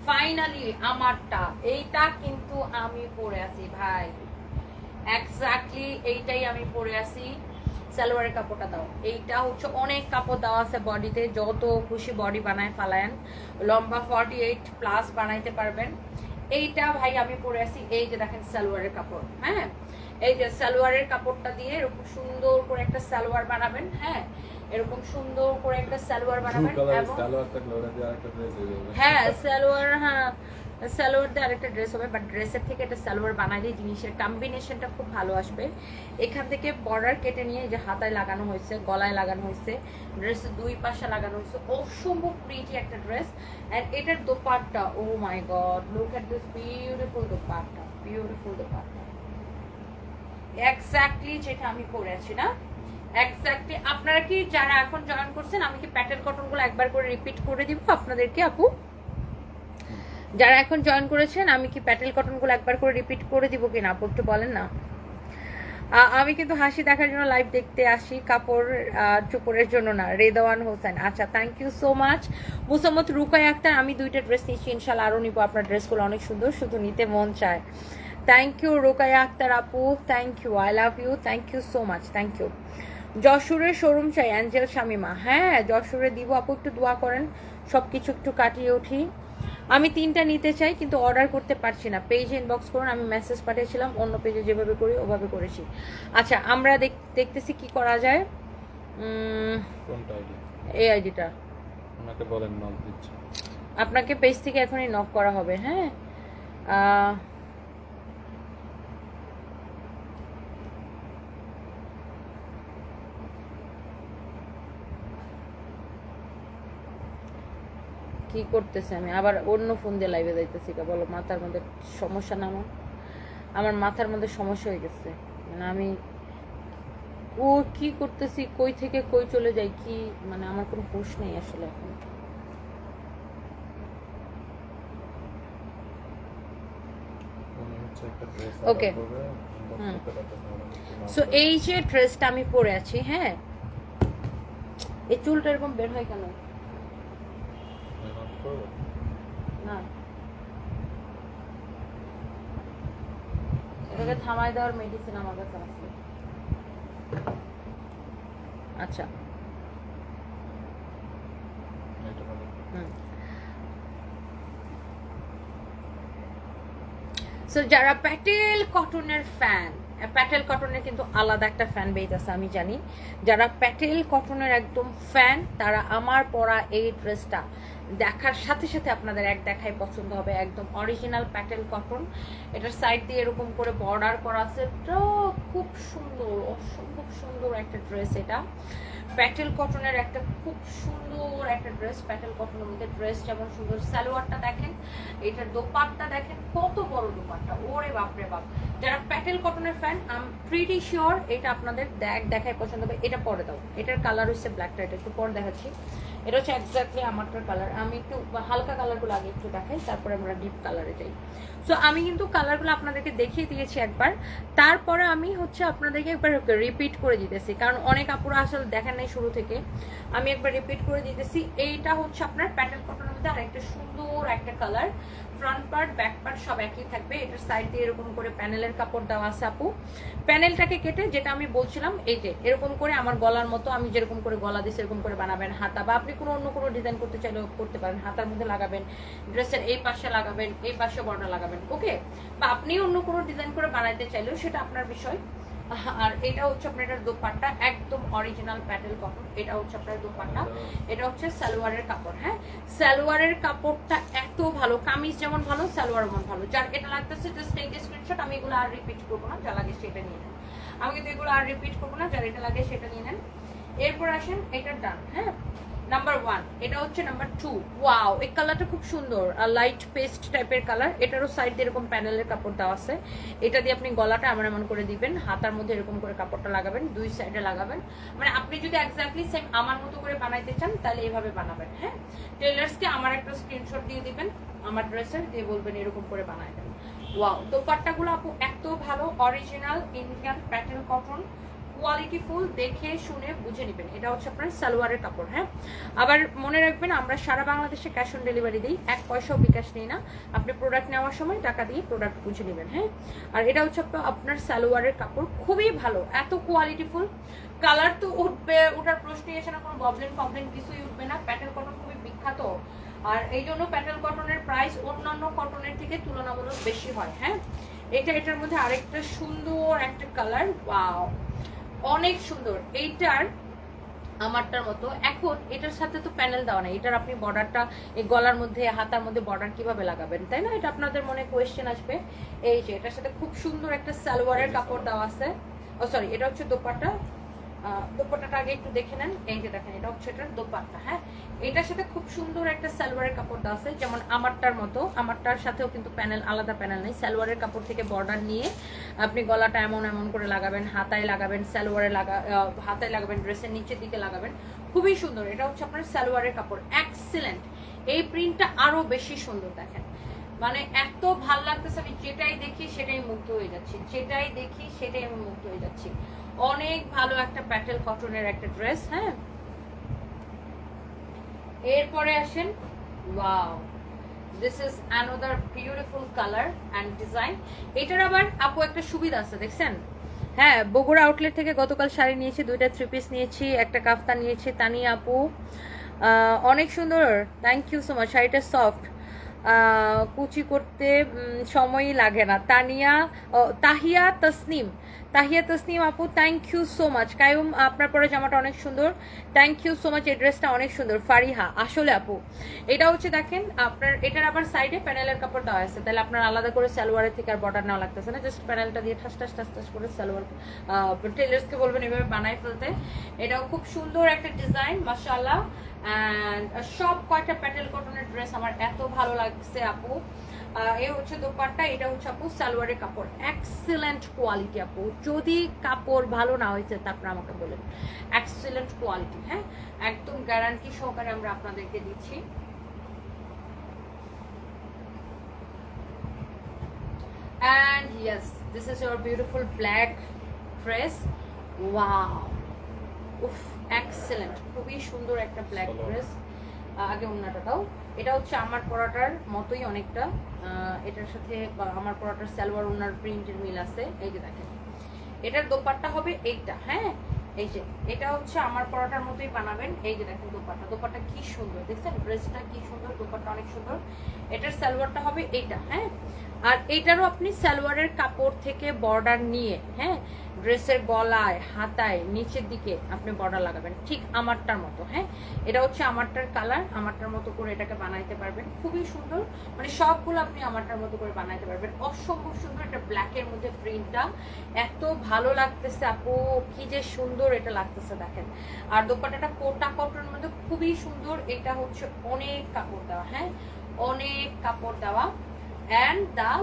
ফাইনালি আমারটা এইটা কিন্তু আমি পরে আছি ভাই, এক্স্যাক্টলি এইটাই আমি পরে আছি। সালোয়ারের কাপড়টা দাও, এইটা হচ্ছে অনেক কাপড় দেওয়া আছে বডিতে, যত খুশি বডি বানায় ফালায়েন, লম্বা 48+ বানাইতে পারবেন। এইটা ভাই আমি পরে আছি, এই যে দেখেন সালোয়ারের কাপড়, হ্যাঁ এই যে সালোয়ারের কাপড়টা দিয়ে এরকম সুন্দর করে একটা সালোয়ার বানাবেন, হ্যাঁ এরকম সুন্দর করে একটা সালোয়ার বানাবেন, এবং হ্যাঁ সালোয়ার, হ্যাঁ সালোয়ার দিয়ে আরেকটা ড্রেস হবে, বাট ড্রেসের থেকে একটা সালোয়ার বানাইলে জিনিসের কম্বিনেশনটা খুব ভালো আসবে। এখান থেকে বর্ডার কেটে নিয়ে যে হাতায় লাগানো হয়েছে, গলায় লাগানো হয়েছে, ড্রেসের দুই পাশে লাগানো হয়েছে, অসম্ভব প্রিটি একটা ড্রেস। এন্ড এটার dupatta, oh my God, look at this beautiful dupatta, beautiful dupatta, exactly যেটা আমি পরে আছি না, এক্স্যাক্টলি। আপনারা কি যারা এখন জয়েন করছেন, আমি কি প্যাটেল কটনগুলো একবার করে রিপিট করে দিব আপনাদেরকে? আপু যারা এখন জয়েন করেছেন, আমি কি প্যাটেল কটনগুলো একবার করে রিপিট করে দিব কিনা আপু একটু বলেন না। আমি কিন্তু হাসি দেখার জন্য লাইভ দেখতে আসি, কাপড় চোপড়ের জন্য না। রেদওয়ান হোসেন, আচ্ছা thank you so much. Mosammat Rukaya Akter, আমি 2টা ড্রেস নিচ্ছি, ইনশাল্লাহ আরও নিবো, আপনার ড্রেসগুলো অনেক সুন্দর, শুধু নিতে মন চায়। থ্যাংক ইউ রুকায়া আক্তার আপু, thank you, I love you, thank you so much, thank you. যশোরের শোরুম চাই অ্যাঞ্জেল শামিমা, হ্যাঁ যশোরে দিব আপু, একটু দোয়া করেন সব কিছু একটু কাটিয়ে উঠি। আমি 3টা নিতে চাই কিন্তু অর্ডার করতে পারছি না, পেজে ইনবক্স করুন, আমি মেসেজ পাঠিয়েছিলাম, অন্য পেজে যেভাবে করি ওভাবে করেছি। আচ্ছা আমরা দেখতেছি কি করা যায়। এই আইডিটা আমাকে বলেন, নক দিচ্ছি আপনাকে পেজ থেকে এখনই নক করা হবে, হ্যাঁ কি করতেছে, আমি আবার অন্য ফোন দিয়ে লাইভে যাইতেছি, বলো মাথার মধ্যে সমস্যা না, আমার মাথার মধ্যে সমস্যা হয়ে গেছে, মানে আমি ও কি করতেছি, কই থেকে কই চলে যাই, কি মানে আমার কোনো হুঁশ নেই আসলে এখন। ওকে, সো এই যে ড্রেসটা আমি পরে আছি, হ্যাঁ এই চুলটা এরকম বের হয় কেন না, এটাকে থামাই দেওয়ার মেডিসিন আমার কাছে আছে। আচ্ছা সো যারা প্যাটেল কটনের ফ্যান, প্যাটেল কটনের কিন্তু আলাদা একটা ফ্যান বেজ আছে আমি জানি, যারা প্যাটেল কটনের একদম ফ্যান তারা আমার পরা এই ড্রেসটা দেখার সাথে সাথে আপনাদের এক দেখায় পছন্দ হবে, একদম অরিজিনাল প্যাটেল কটন। এটার সাইড দিয়ে এরকম করে বর্ডার করা আছে, খুব সুন্দর, অসম্ভব সুন্দর একটা ড্রেস। এটা প্যাটেল কটনের একটা খুব সুন্দর একটা ড্রেস, প্যাটেল কটনের মধ্যে ড্রেস যেমন সুন্দর, সালোয়ারটা দেখেন, এটার দোপাট্টা দেখেন কত বড় দোপাট্টা, ওরে বাপরে বাপ। যারা প্যাটেল কটনের fan I am pretty sure এটা আপনাদের দেখায় পছন্দ হবে। এটা পরে দাও, এটার কালার হচ্ছে ব্ল্যাকটা, এটা একটু পরে দেখাচ্ছি। এটা হচ্ছে এক্স্যাক্টলি আমারটার কালার, আমি একটু হালকা কালারগুলো আগে একটু দেখাই, তারপরে আমরা ডিপ কালারে যাই। সো আমি কিন্তু কালারগুলো আপনাদেরকে দেখিয়ে দিয়েছি একবার, তারপরে আমি হচ্ছে আপনাদেরকে একবার রিপিট করে দিতেছি, কারণ অনেক আপুরা আসলে দেখেন নাই শুরু থেকে, আমি একবার রিপিট করে দিতেছি। এইটা হচ্ছে আপনার প্যাটেল কটনের মধ্যে আর একটা সুন্দর একটা colour, front part back part সব একই থাকবে। এটার সাইড দিয়ে এরকম করে প্যানেলের কাপড় দেওয়া আছে আপু, প্যানেলটাকে কেটে যেটা আমি বলছিলাম এই যে এরকম করে আমার গলার মতো, আমি যেরকম করে গলা দিই সেরকম করে বানাবেন। হাতা বা আপনি কোনো অন্য কোনো ডিজাইন করতে চাইলেও করতে পারেন, হাতার মধ্যে লাগাবেন, ড্রেসের এই পাশে লাগাবেন, এই পাশে বর্ডার লাগাবেন, ওকে। বা আপনি অন্য কোনো ডিজাইন করে বানাইতে চাইলেও সেটা আপনার বিষয়। আর এটা হচ্ছে আপনার এটার দোপাট্টা, একদম অরিজিনাল প্যাটেল কটন, এটা হচ্ছে আপনার দোপাট্টা, এটা হচ্ছে সালোয়ারের কাপড়। হ্যাঁ সালোয়ারের কাপড়টা এত ভালো, কামিজ যেমন ভালো সালোয়ার যেমন ভালো। যার এটা লাগতেছে জাস্ট টেক স্ক্রিনশট, আমি এগুলো আর রিপিট করবো না, যা লাগে সেটা নিয়ে নেন, আমি কিন্তু এগুলো আর রিপিট করবো না, যার এটা লাগে সেটা নিয়ে নেন। এরপর আসেন এটার ডান, হ্যাঁ নাম্বার 1, এটা হচ্ছে নাম্বার 2। ওয়াও এই কালারটা খুব সুন্দর, আর লাইট পেস্ট টাইপের কালার। এটারও সাইড দিয়ে এরকম প্যানেলের কাপড় দেওয়া আছে, এটা দিয়ে আপনি গলাটা এমন করে দিবেন, হাতার মধ্যে এরকম করে কাপড়টা লাগাবেন, দুই সাইডে লাগাবেন। মানে আপনি যদি এক্স্যাক্টলি সেম আমার মতো করে বানাইতে চান তাহলে এইভাবে বানাবেন। হ্যাঁ টেলার্সকে আমার একটা স্ক্রিনশট দিয়ে দিবেন আমার ড্রেসের, দিয়ে বলবেন এরকম করে বানাই দেন। ওয়াও দোপাট্টাগুলো আপু এত ভালো, অরিজিনাল ইন্ডিয়ান প্যাটেল কটন, কোয়ালিটিফুল, দেখে শুনে বুঝে নেবেন। এটা হচ্ছে আপনার সালোয়ারের কাপড়। হ্যাঁ, আবার মনে রাখবেন আমরা সারা বাংলাদেশে ক্যাশ অন ডেলিভারি দিই, 1 পয়সাও বিকাশ নেই না। আপনি প্রোডাক্ট নেওয়ার সময় টাকা দিয়ে প্রোডাক্ট বুঝে নেবেন। হ্যাঁ, আর এটা হচ্ছে আপনার সালোয়ারের কাপড়, খুবই ভালো, এত কোয়ালিটিফুল। কালার তো উঠবে, ওটার প্রশ্নই আসে না, কোনো প্রবলেম কিছুই উঠবে না। প্যাটেল কটন খুবই বিখ্যাত, আর এই জন্য প্যাটেল কটনের প্রাইস অন্যান্য কটনের থেকে তুলনামূলক বেশি হয়। হ্যাঁ, এটার মধ্যে আরেকটা সুন্দর একটা কালার, ওয়াও অনেক সুন্দর। এইটার আমারটার মতো। এখন এটার সাথে তো প্যানেল দেওয়া নেই, এটার আপনি বর্ডারটা এই গলার মধ্যে হাতার মধ্যে বর্ডার কিভাবে লাগাবেন, তাই না? এটা আপনাদের মনে কোয়েশ্চেন আসবে। এই যে এটার সাথে খুব সুন্দর একটা সালোয়ারের কাপড় দেওয়া আছে। ও সরি, এটা হচ্ছে দোপাট্টা। দোপাট্টাটা আগে একটু দেখে নেন। এই যে দেখেন, এটা হচ্ছে এটার দোপাট্টা। হ্যাঁ, এটার সাথে খুব সুন্দর একটা সালোয়ারের কাপড় দেওয়া আছে, যেমন আমারটার মতো। আমারটার সাথেও কিন্তু প্যানেল, আলাদা প্যানেল নেই। সালোয়ারের কাপড় থেকে বর্ডার নিয়ে আপনি গলাটা এমন এমন করে লাগাবেন, হাতায় লাগাবেন, হাতায় লাগাবেন, ড্রেসের নিচের দিকে লাগাবেন, খুবই সুন্দর। এটা হচ্ছে আপনার সালোয়ারের কাপড়, এক্সিলেন্ট। এই প্রিন্টটা আরো বেশি সুন্দর, দেখেন মানে এত ভাল লাগতেছে, আমি যেটাই দেখি সেটাই মুগ্ধ হয়ে যাচ্ছি, যেটাই দেখি সেটাই আমি মুগ্ধ হয়ে যাচ্ছি। অনেক ভালো একটা প্যাটেল কটনের একটা ড্রেস। হ্যাঁ, এরপরে আসেন, wow this is another beautiful colour and design. এটার আবার আপু একটা সুবিধা আছে, দেখছেন? হ্যাঁ, বগুড়া আউটলেট থেকে গতকাল শাড়ি নিয়েছি, 2টা 3 পিস নিয়েছি, একটা কাফতান নিয়েছি। তানিয়া আপু অনেক সুন্দর, থ্যাংক ইউ সো মাচ। শাড়িটা সফট, কুচি করতে সময়ই লাগে না। তাহিয়া তসনিম আপু, thank you so much. Kayum, আপনার পরে জামাটা অনেক সুন্দর, থ্যাংক ইউ সো মাচ। এই ড্রেসটা অনেক সুন্দর। ফারিহা, আসলে আপু এটা হচ্ছে দেখেন আপনার, এটার আবার সাইডে প্যানেলের কাপড় দেওয়া আছে, তাহলে আপনার আলাদা করে সালোয়ারের থেকে আর বর্ডার নেওয়া লাগতেছে না, জাস্ট প্যানেলটা দিয়ে ঠাস ঠাস ঠাস ঠাস করে সালোয়ার টেলার্সকে বলবেন এভাবে বানাই ফেলতে। এটাও খুব সুন্দর একটা ডিজাইন, মাশাআল্লাহ। অ্যান্ড সব কয়টা প্যাটেল কটনের ড্রেস আমার এত ভালো লাগছে আপু। এই হচ্ছে দোপাট্টা, এটা হচ্ছে আপু সালোয়ারের কাপড়, এক্সিলেন্ট কোয়ালিটি আপু। যদি কাপড় ভালো না হয়েছে তা আপনারা আমাকে বলেন, এক্সিলেন্ট কোয়ালিটি। হ্যাঁ, একদম গ্যারান্টি সহকারে আমরা আপনাদেরকে দিচ্ছি। And yes, this is your beautiful black dress. Wow, উফ এক্সেলেন্ট, খুবই সুন্দর একটা ব্ল্যাক ড্রেস। আগে ওন্নাটা দাও। এটা হচ্ছে আমার পরাটার মতোই অনেকটা, এটার সাথে আমার পরাটার সালোয়ার ওন্নার প্রিন্টের মিল আছে। এই যে দেখেন, এটার দোপাট্টা হবে এইটা। হ্যাঁ, এই যে এটা হচ্ছে আমার পরাটার মতোই বানাবেন। এই যে দেখেন দোপাট্টা কি সুন্দর, দেখছেন ড্রেসটা কি সুন্দর, দোপাট্টা অনেক সুন্দর। এটার সালোয়ারটা হবে এইটা। হ্যাঁ, আর এটারও আপনি সালোয়ারের কাপড় থেকে বর্ডার নিয়ে, হ্যাঁ, ড্রেসের গলায় হাতায় নিচের দিকে আপনি বর্ডার লাগাবেন, ঠিক আমারটার মতো। হ্যাঁ, এটা হচ্ছে আমারটার কালার, আমারটার মতো করে এটাকে বানাইতে পারবেন, খুবই সুন্দর। মানে সবগুলো আপনি আমারটার মতো করে বানাইতে পারবেন, অসম্ভব সুন্দর। এটা ব্ল্যাকের মধ্যে প্রিন্টটা এত ভালো লাগতেছে আপু, কি যে সুন্দর এটা লাগতেছে দেখেন। আর দোপাট্টাটা কোটা কটনের মধ্যে খুবই সুন্দর। এটা হচ্ছে অনেক কাপড় দেওয়া, হ্যাঁ অনেক কাপড় দেওয়া। and the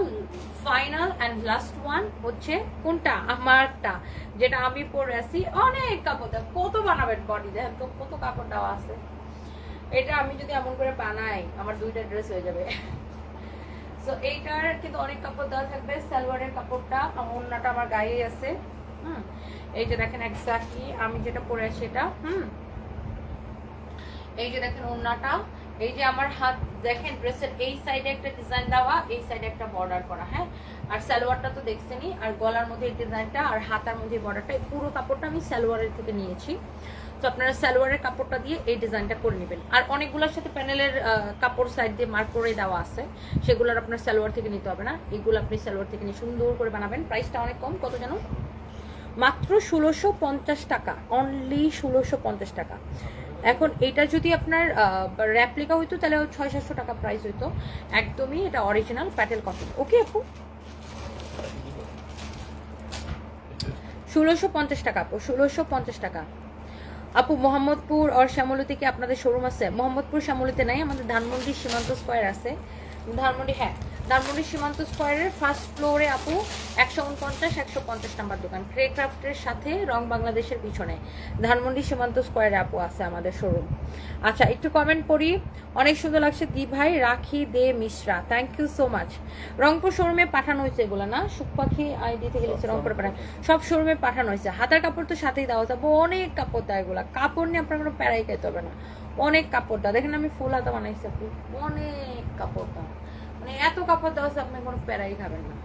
final and last one হচ্ছে কোনটা, আমারটা যেটা আমি পরে আছি, অনেক কাপড় দেওয়া। কত বানাবেন বডি, দেখেন তো কত কাপড় দেওয়া আছে। এটা আমি যদি এমন করে বানাই আমার 2টা ড্রেস হয়ে যাবে। সো এইটার কিন্তু অনেক কাপড় দেওয়া থাকবে। সালোয়ারের কাপড়টা, ওন্নাটা আমার গায়ে আছে। এই যে দেখেন এক্স্যাক্টলি আমি যেটা পরে আছি এটা। এই যে দেখেন ওন্নাটা, এই যে আমার হাত দেখেন, ড্রেসের এই সাইডে একটা ডিজাইন দেওয়া, এই সাইডে একটা বর্ডার করা। হ্যাঁ, আর সালোয়ারটা তো দেখছেনই, আর গলার মধ্যে এই ডিজাইনটা, আর হাতার মধ্যে বর্ডারটা। পুরো কাপড়টা আমি সালোয়ারের থেকে নিয়েছি। তো আপনারা সালোয়ারের কাপড়টা দিয়ে এই ডিজাইনটা করে নেবেন। আর অনেকগুলোর সাথে প্যানেলের কাপড় সাইড দিয়ে মার্ক করে দেওয়া আছে, সেগুলোর আপনার সালোয়ার থেকে নিতে হবে না, এগুলো আপনি সালোয়ার থেকে নিয়ে সুন্দর করে বানাবেন। প্রাইসটা অনেক কম, কত জানো, মাত্র 1650 টাকা, অনলি 1650 টাকা। এখন এটা যদি আপনার রেপ্লিকা হইতো তাহলে 600-700 টাকা প্রাইস হইতো। একদমই এটা অরিজিনাল প্যাটেল কটন। ওকে আপু, 1650 টাকা আপু, 1650 টাকা আপু। মোহাম্মদপুর আর শ্যামলীতে কি আপনাদের শোরুম আছে? মোহাম্মদপুর শ্যামলীতে নাই, আমাদের ধানমন্ডি সীমান্ত স্কয়ার আছে। ধানমন্ডি, হ্যাঁ ধানমন্ডি সীমান্ত স্কোয়ারের ফার্স্ট ফ্লোরে আপু 149-150 নাম্বার দোকান, ক্রে ক্রাফটের সাথে রং বাংলাদেশের পিছনে ধানমন্ডি সীমান্ত স্কোয়ারে আপু আছে আমাদের শোরুম। আচ্ছা একটু কমেন্ট করি, অনেক সুন্দর লাগছে দি ভাই, Rakhi De Mishra, thank you so much. Rangpur শোরুমে পাঠানো হয়েছে এগুলো না, সুখ পাখি আইডি থেকে লিখছে রংপুরে পাঠানো, সব শোরুমে পাঠানো হয়েছে। হাতার কাপড় তো সাথেই দেওয়া যাবে, অনেক কাপড় দেয় এগুলা, কাপড় নিয়ে আপনার কোনো প্যারাই খাইতে হবে না, অনেক কাপড় দেওয়া। দেখেন আমি ফুল হাতা বানাইছি আপু, অনেক কাপড় দেওয়া, মানে এত কাপড় দেওয়া আছে আপনি কোনো প্যারাই খাবেন না।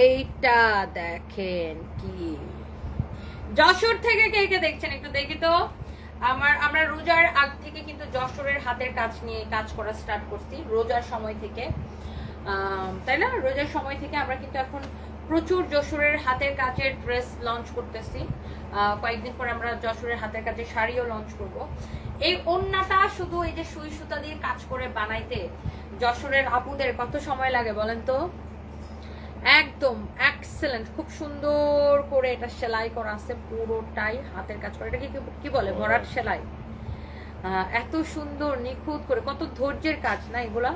এইটা দেখেন কি, যশোর থেকে কে কে দেখছেন একটু দেখি তো। আমরা রোজার আগ থেকে কিন্তু যশোরের হাতের কাজ নিয়ে কাজ করা স্টার্ট করছি, রোজার সময় থেকে, তাই না? রোজার সময় থেকে আমরা কিন্তু এখন প্রচুর যশোরের হাতের কাজের ড্রেস লঞ্চ করতেছি। কয়েকদিন পর আমরা যশোরের হাতের কাজের শাড়িও লঞ্চ করব। এই ওন্নাটা শুধু এই যে সুই সুতা দিয়ে কাজ করে বানাইতে যশোরের আপুদের কত সময় লাগে বলেন তো? একদম এক্সেলেন্ট, খুব সুন্দর করে এটা সেলাই করা আছে, পুরোটাই হাতের কাজ করা। এটা কি বলে, ভরাট সেলাই। এত সুন্দর নিখুঁত করে, কত ধৈর্যের কাজ না এগুলা।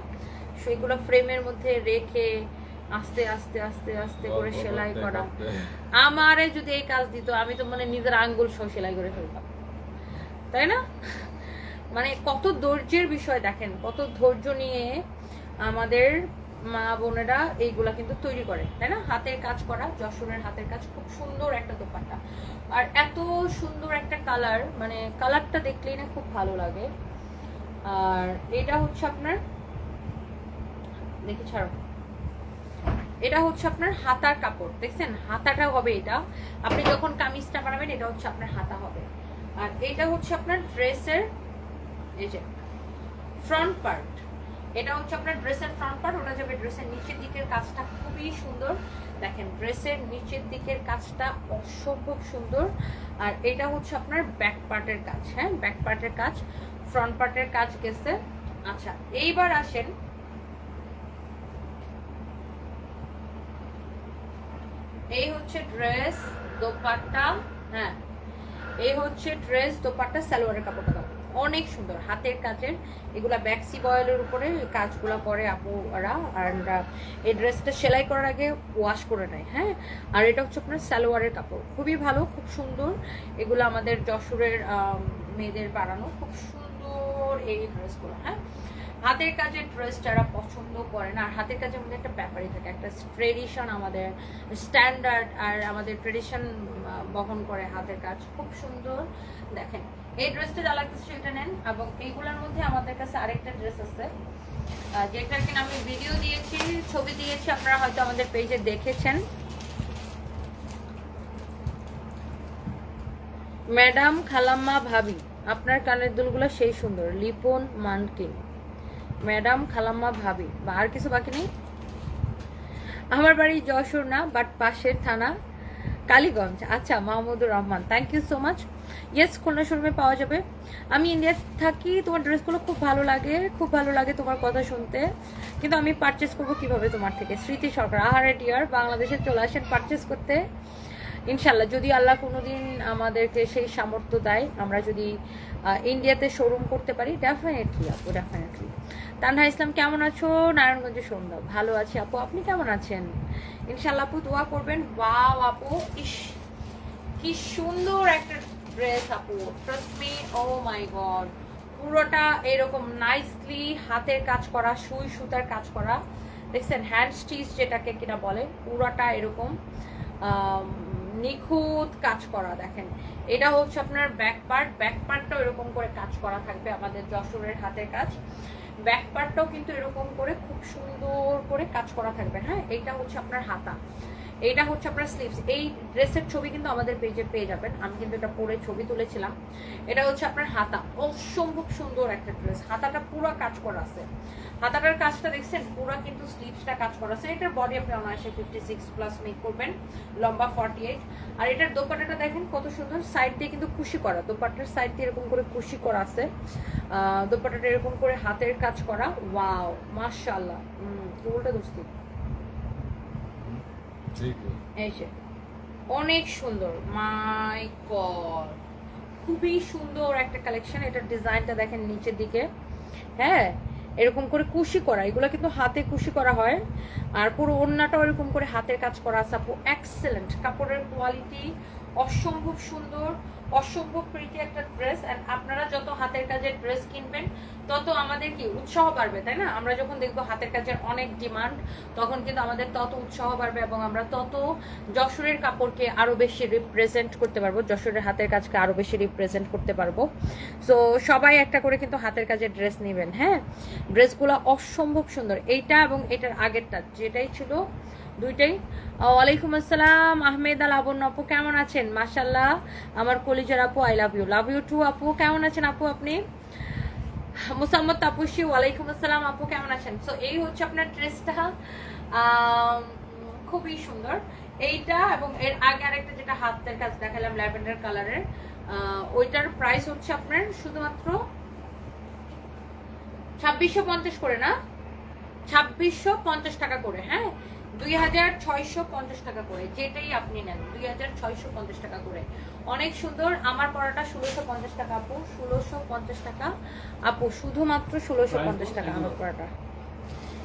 সেগুলো ফ্রেমের মধ্যে রেখে আস্তে আস্তে আস্তে আস্তে করে সেলাই করা। আমারে যদি এই কাজ দিত আমি তো মানে নিজের আঙ্গুল সহ সেলাই করে ফেলতাম, তাই না? মানে কত ধৈর্যের বিষয় দেখেন, কত ধৈর্য নিয়ে আমাদের মা বোনেরা এইগুলা কিন্তু তৈরি করে, তাই না? হাতের কাজ করা, যশোরের হাতের কাজ, খুব সুন্দর একটা দোপাট্টা, আর এত সুন্দর একটা কালার, মানে কালারটা দেখলেই না খুব ভালো লাগে। আর এটা হচ্ছে আপনার, দেখি ছাড়ো, এটা হচ্ছে আপনার হাতার কাপড়, দেখছেন হাতাটা হবে এটা, আপনি যখন কামিজটা বানাবেন এটা হচ্ছে আপনার হাতা হবে। আর এটা হচ্ছে আপনার ড্রেসের এই যে ফ্রন্ট পার্ট, এটা হচ্ছে আপনার ড্রেসের ফ্রন্ট পার্ট, ওটা যাবে ড্রেসের নিচের দিকের কাজটা খুবই সুন্দর, দেখেন ড্রেসের নিচের দিকের কাজটা অসম্ভব সুন্দর। আর এটা হচ্ছে আপনার ব্যাক পার্টের কাজ, হ্যাঁ ব্যাক পার্টের কাজ, ফ্রন্ট পার্টের কাজ গেছে। আচ্ছা এইবার আসেন, এই হচ্ছে ড্রেস দোপাট্টা, হ্যাঁ এই হচ্ছে ড্রেস দোপাট্টা, সালোয়ারের কাপড়টা দাও, অনেক সুন্দর হাতের কাজের, এগুলা ব্যাক্সি বয়েলের উপরে কাজগুলো করে আপুরা। আর এই ড্রেসটা সেলাই করার আগে ওয়াশ করে নেয়, হ্যাঁ। আর এটা হচ্ছে আপনার সালোয়ারের কাপড়, খুবই ভালো, খুব সুন্দর। এগুলো আমাদের যশোরের মেয়েদের বানানো, খুব সুন্দর এই ড্রেসগুলো, হ্যাঁ। হাতের কাজের ড্রেস যারা পছন্দ করে না, আর হাতের কাজের মধ্যে একটা ব্যাপারই থাকে, একটা ট্রেডিশন, আমাদের স্ট্যান্ডার্ড আর আমাদের ট্রেডিশন বহন করে হাতের কাজ, খুব সুন্দর। দেখেন এই ড্রেসটা যা লাগতেছে সেটা নেন। এবং এইগুলোর মধ্যে আমাদের কাছে আরেকটা ড্রেস আছে, যেটা কিনা আমি ভিডিও দিয়েছি, ছবি দিয়েছি, আপনারা হয়তো আমাদের পেজে দেখেছেন। ম্যাডাম খালাম্মা ভাবি, আপনার কানের দুলগুলো সেই সুন্দর, লিপন মানকিন। ম্যাডাম খালাম্মা ভাবি, বা আর কিছু বাকি নেই? আমার বাড়ি যশোর না, বাট পাশের থানা কালীগঞ্জ। আচ্ছা Mahmudur Rahman, thank you so much. Yes, Khulna শোরুমে পাওয়া যাবে। আমি ইন্ডিয়াতে থাকি, তোমার ড্রেসগুলো খুব ভালো লাগে, খুব ভালো লাগে তোমার কথা শুনতে, কিন্তু আমি পারচেস করবো কিভাবে তোমার থেকে? স্মৃতি সরকার, আহারে ডিয়ার, বাংলাদেশে চলে আসেন পারচেস করতে ইনশাল্লাহ, যদি আল্লাহ কোনোদিন আমাদেরকে সেই সামর্থ্য দেয়, আমরা যদি ইন্ডিয়াতে শোরুম করতে পারি, ডেফিনেটলি আপু, ডেফিনেটলি। তানহা ইসলাম, কেমন আছো? নারায়ণগঞ্জে সন্ধ্যা, ভালো আছি আপু, আপনি কেমন আছেন? ইনশাল্লাহ আপু দোয়া করবেন। ওয়াও আপু, ইস কি সুন্দর একটা ড্রেস আপু, trust me, O my god, পুরোটা এরকম নাইসলি হাতের কাজ করা, সুই সুতার কাজ করা, দেখছেন হ্যান্ড স্টিচ যেটাকে কিনা বলে, পুরোটা এরকম নিখুঁত কাজ করা। দেখেন এটা হচ্ছে আপনার ব্যাক পার্ট, ব্যাক পার্টটাও এরকম করে কাজ করা থাকবে, আমাদের যশোরের হাতের কাজ। ব্যাক পার্টটাও কিন্তু এরকম করে খুব সুন্দর করে কাজ করা থাকবে, হ্যাঁ। এইটা হচ্ছে আপনার হাতা, এইটা হচ্ছে আপনার স্লিভস। এই ড্রেসের ছবি কিন্তু আমাদের পেজে পেয়ে যাবেন, আমি কিন্তু এটা পরে ছবি তুলেছিলাম। এটা হচ্ছে আপনার হাতা, অসম্ভব সুন্দর একটা ড্রেস, হাতাটা পুরো কাজ করা আছে, হাতাটার কাজটা দেখছেন পুরো, কিন্তু স্লিভসটা কাজ করা আছে। এটার বডি আপনি অনায়াসে 56+ মেক করবেন, লম্বা 48। আর এটার দোপাট্টাটা দেখেন কত সুন্দর, সাইড দিয়ে কিন্তু কুশি করা, দোপাট্টার সাইড দিয়ে এরকম করে কুশি করা আছে, দোপাট্টাটা এরকম করে হাতের কাজ করা। ওয়াও মাশাআল্লাহ, উল্টা দোস্তি, এই যে অনেক সুন্দর, মাই গড খুবই সুন্দর একটা কালেকশন। এটার ডিজাইনটা দেখেন নিচের দিকে, হ্যাঁ এরকম করে কুশি করা, এগুলো কিন্তু হাতে কুশি করা হয়। আর পুরো ওড়নাটাও এরকম করে হাতের কাজ করা আছে আপু। এক্সেলেন্ট কাপড়ের কোয়ালিটি, অসম্ভব সুন্দর, অসম্ভব প্রীতি একটা ড্রেস। এন্ড আপনারা যত হাতের কাজের ড্রেস কিনবেন তত আমাদের কি উৎসাহ বাড়বে, তাই না? আমরা যখন দেখবো হাতের কাজের অনেক ডিমান্ড, তখন কিন্তু আমাদের তত উৎসাহ বাড়বে এবং আমরা তত যশোরের কাপড়কে আরো বেশি রিপ্রেজেন্ট করতে পারবো, যশোরের হাতের কাজকে আরো বেশি রিপ্রেজেন্ট করতে পারবো। সো সবাই একটা করে কিন্তু হাতের কাজের ড্রেস নেবেন। হ্যাঁ, ড্রেসগুলো অসম্ভব সুন্দর, এইটা এবং এটার আগেরটা যেটাই ছিল দুইটাই। ওয়ালাইকুম আসসালাম আহমেদ আল আবন আপু, কেমন আছেন? মাশাল্লাহ আমার কলিজার আপু, আই লাভ ইউ টু আপু। কেমন আছেন আপু আপনি? মুসাম্মদ তাপসী, ওয়ালাইকুম আসসালাম আপু, কেমন আছেন? সো এই হচ্ছে আপনার ড্রেসটা, খুবই সুন্দর এইটা। এবং এর আগে আরেকটা যেটা হাতের কাজ দেখালাম ল্যাভেন্ডার কালারের, ওইটার প্রাইস হচ্ছে আপনার শুধুমাত্র 2650 করে, না 2650 টাকা করে। হ্যাঁ, 2650 টাকা করে, যেটাই আপনি নেন 2650 টাকা করে। অনেক সুন্দর। আমার পড়াটা 1650 টাকা আপু, 1650 টাকা আপু, শুধুমাত্র 1650 টাকা আমার পড়াটা।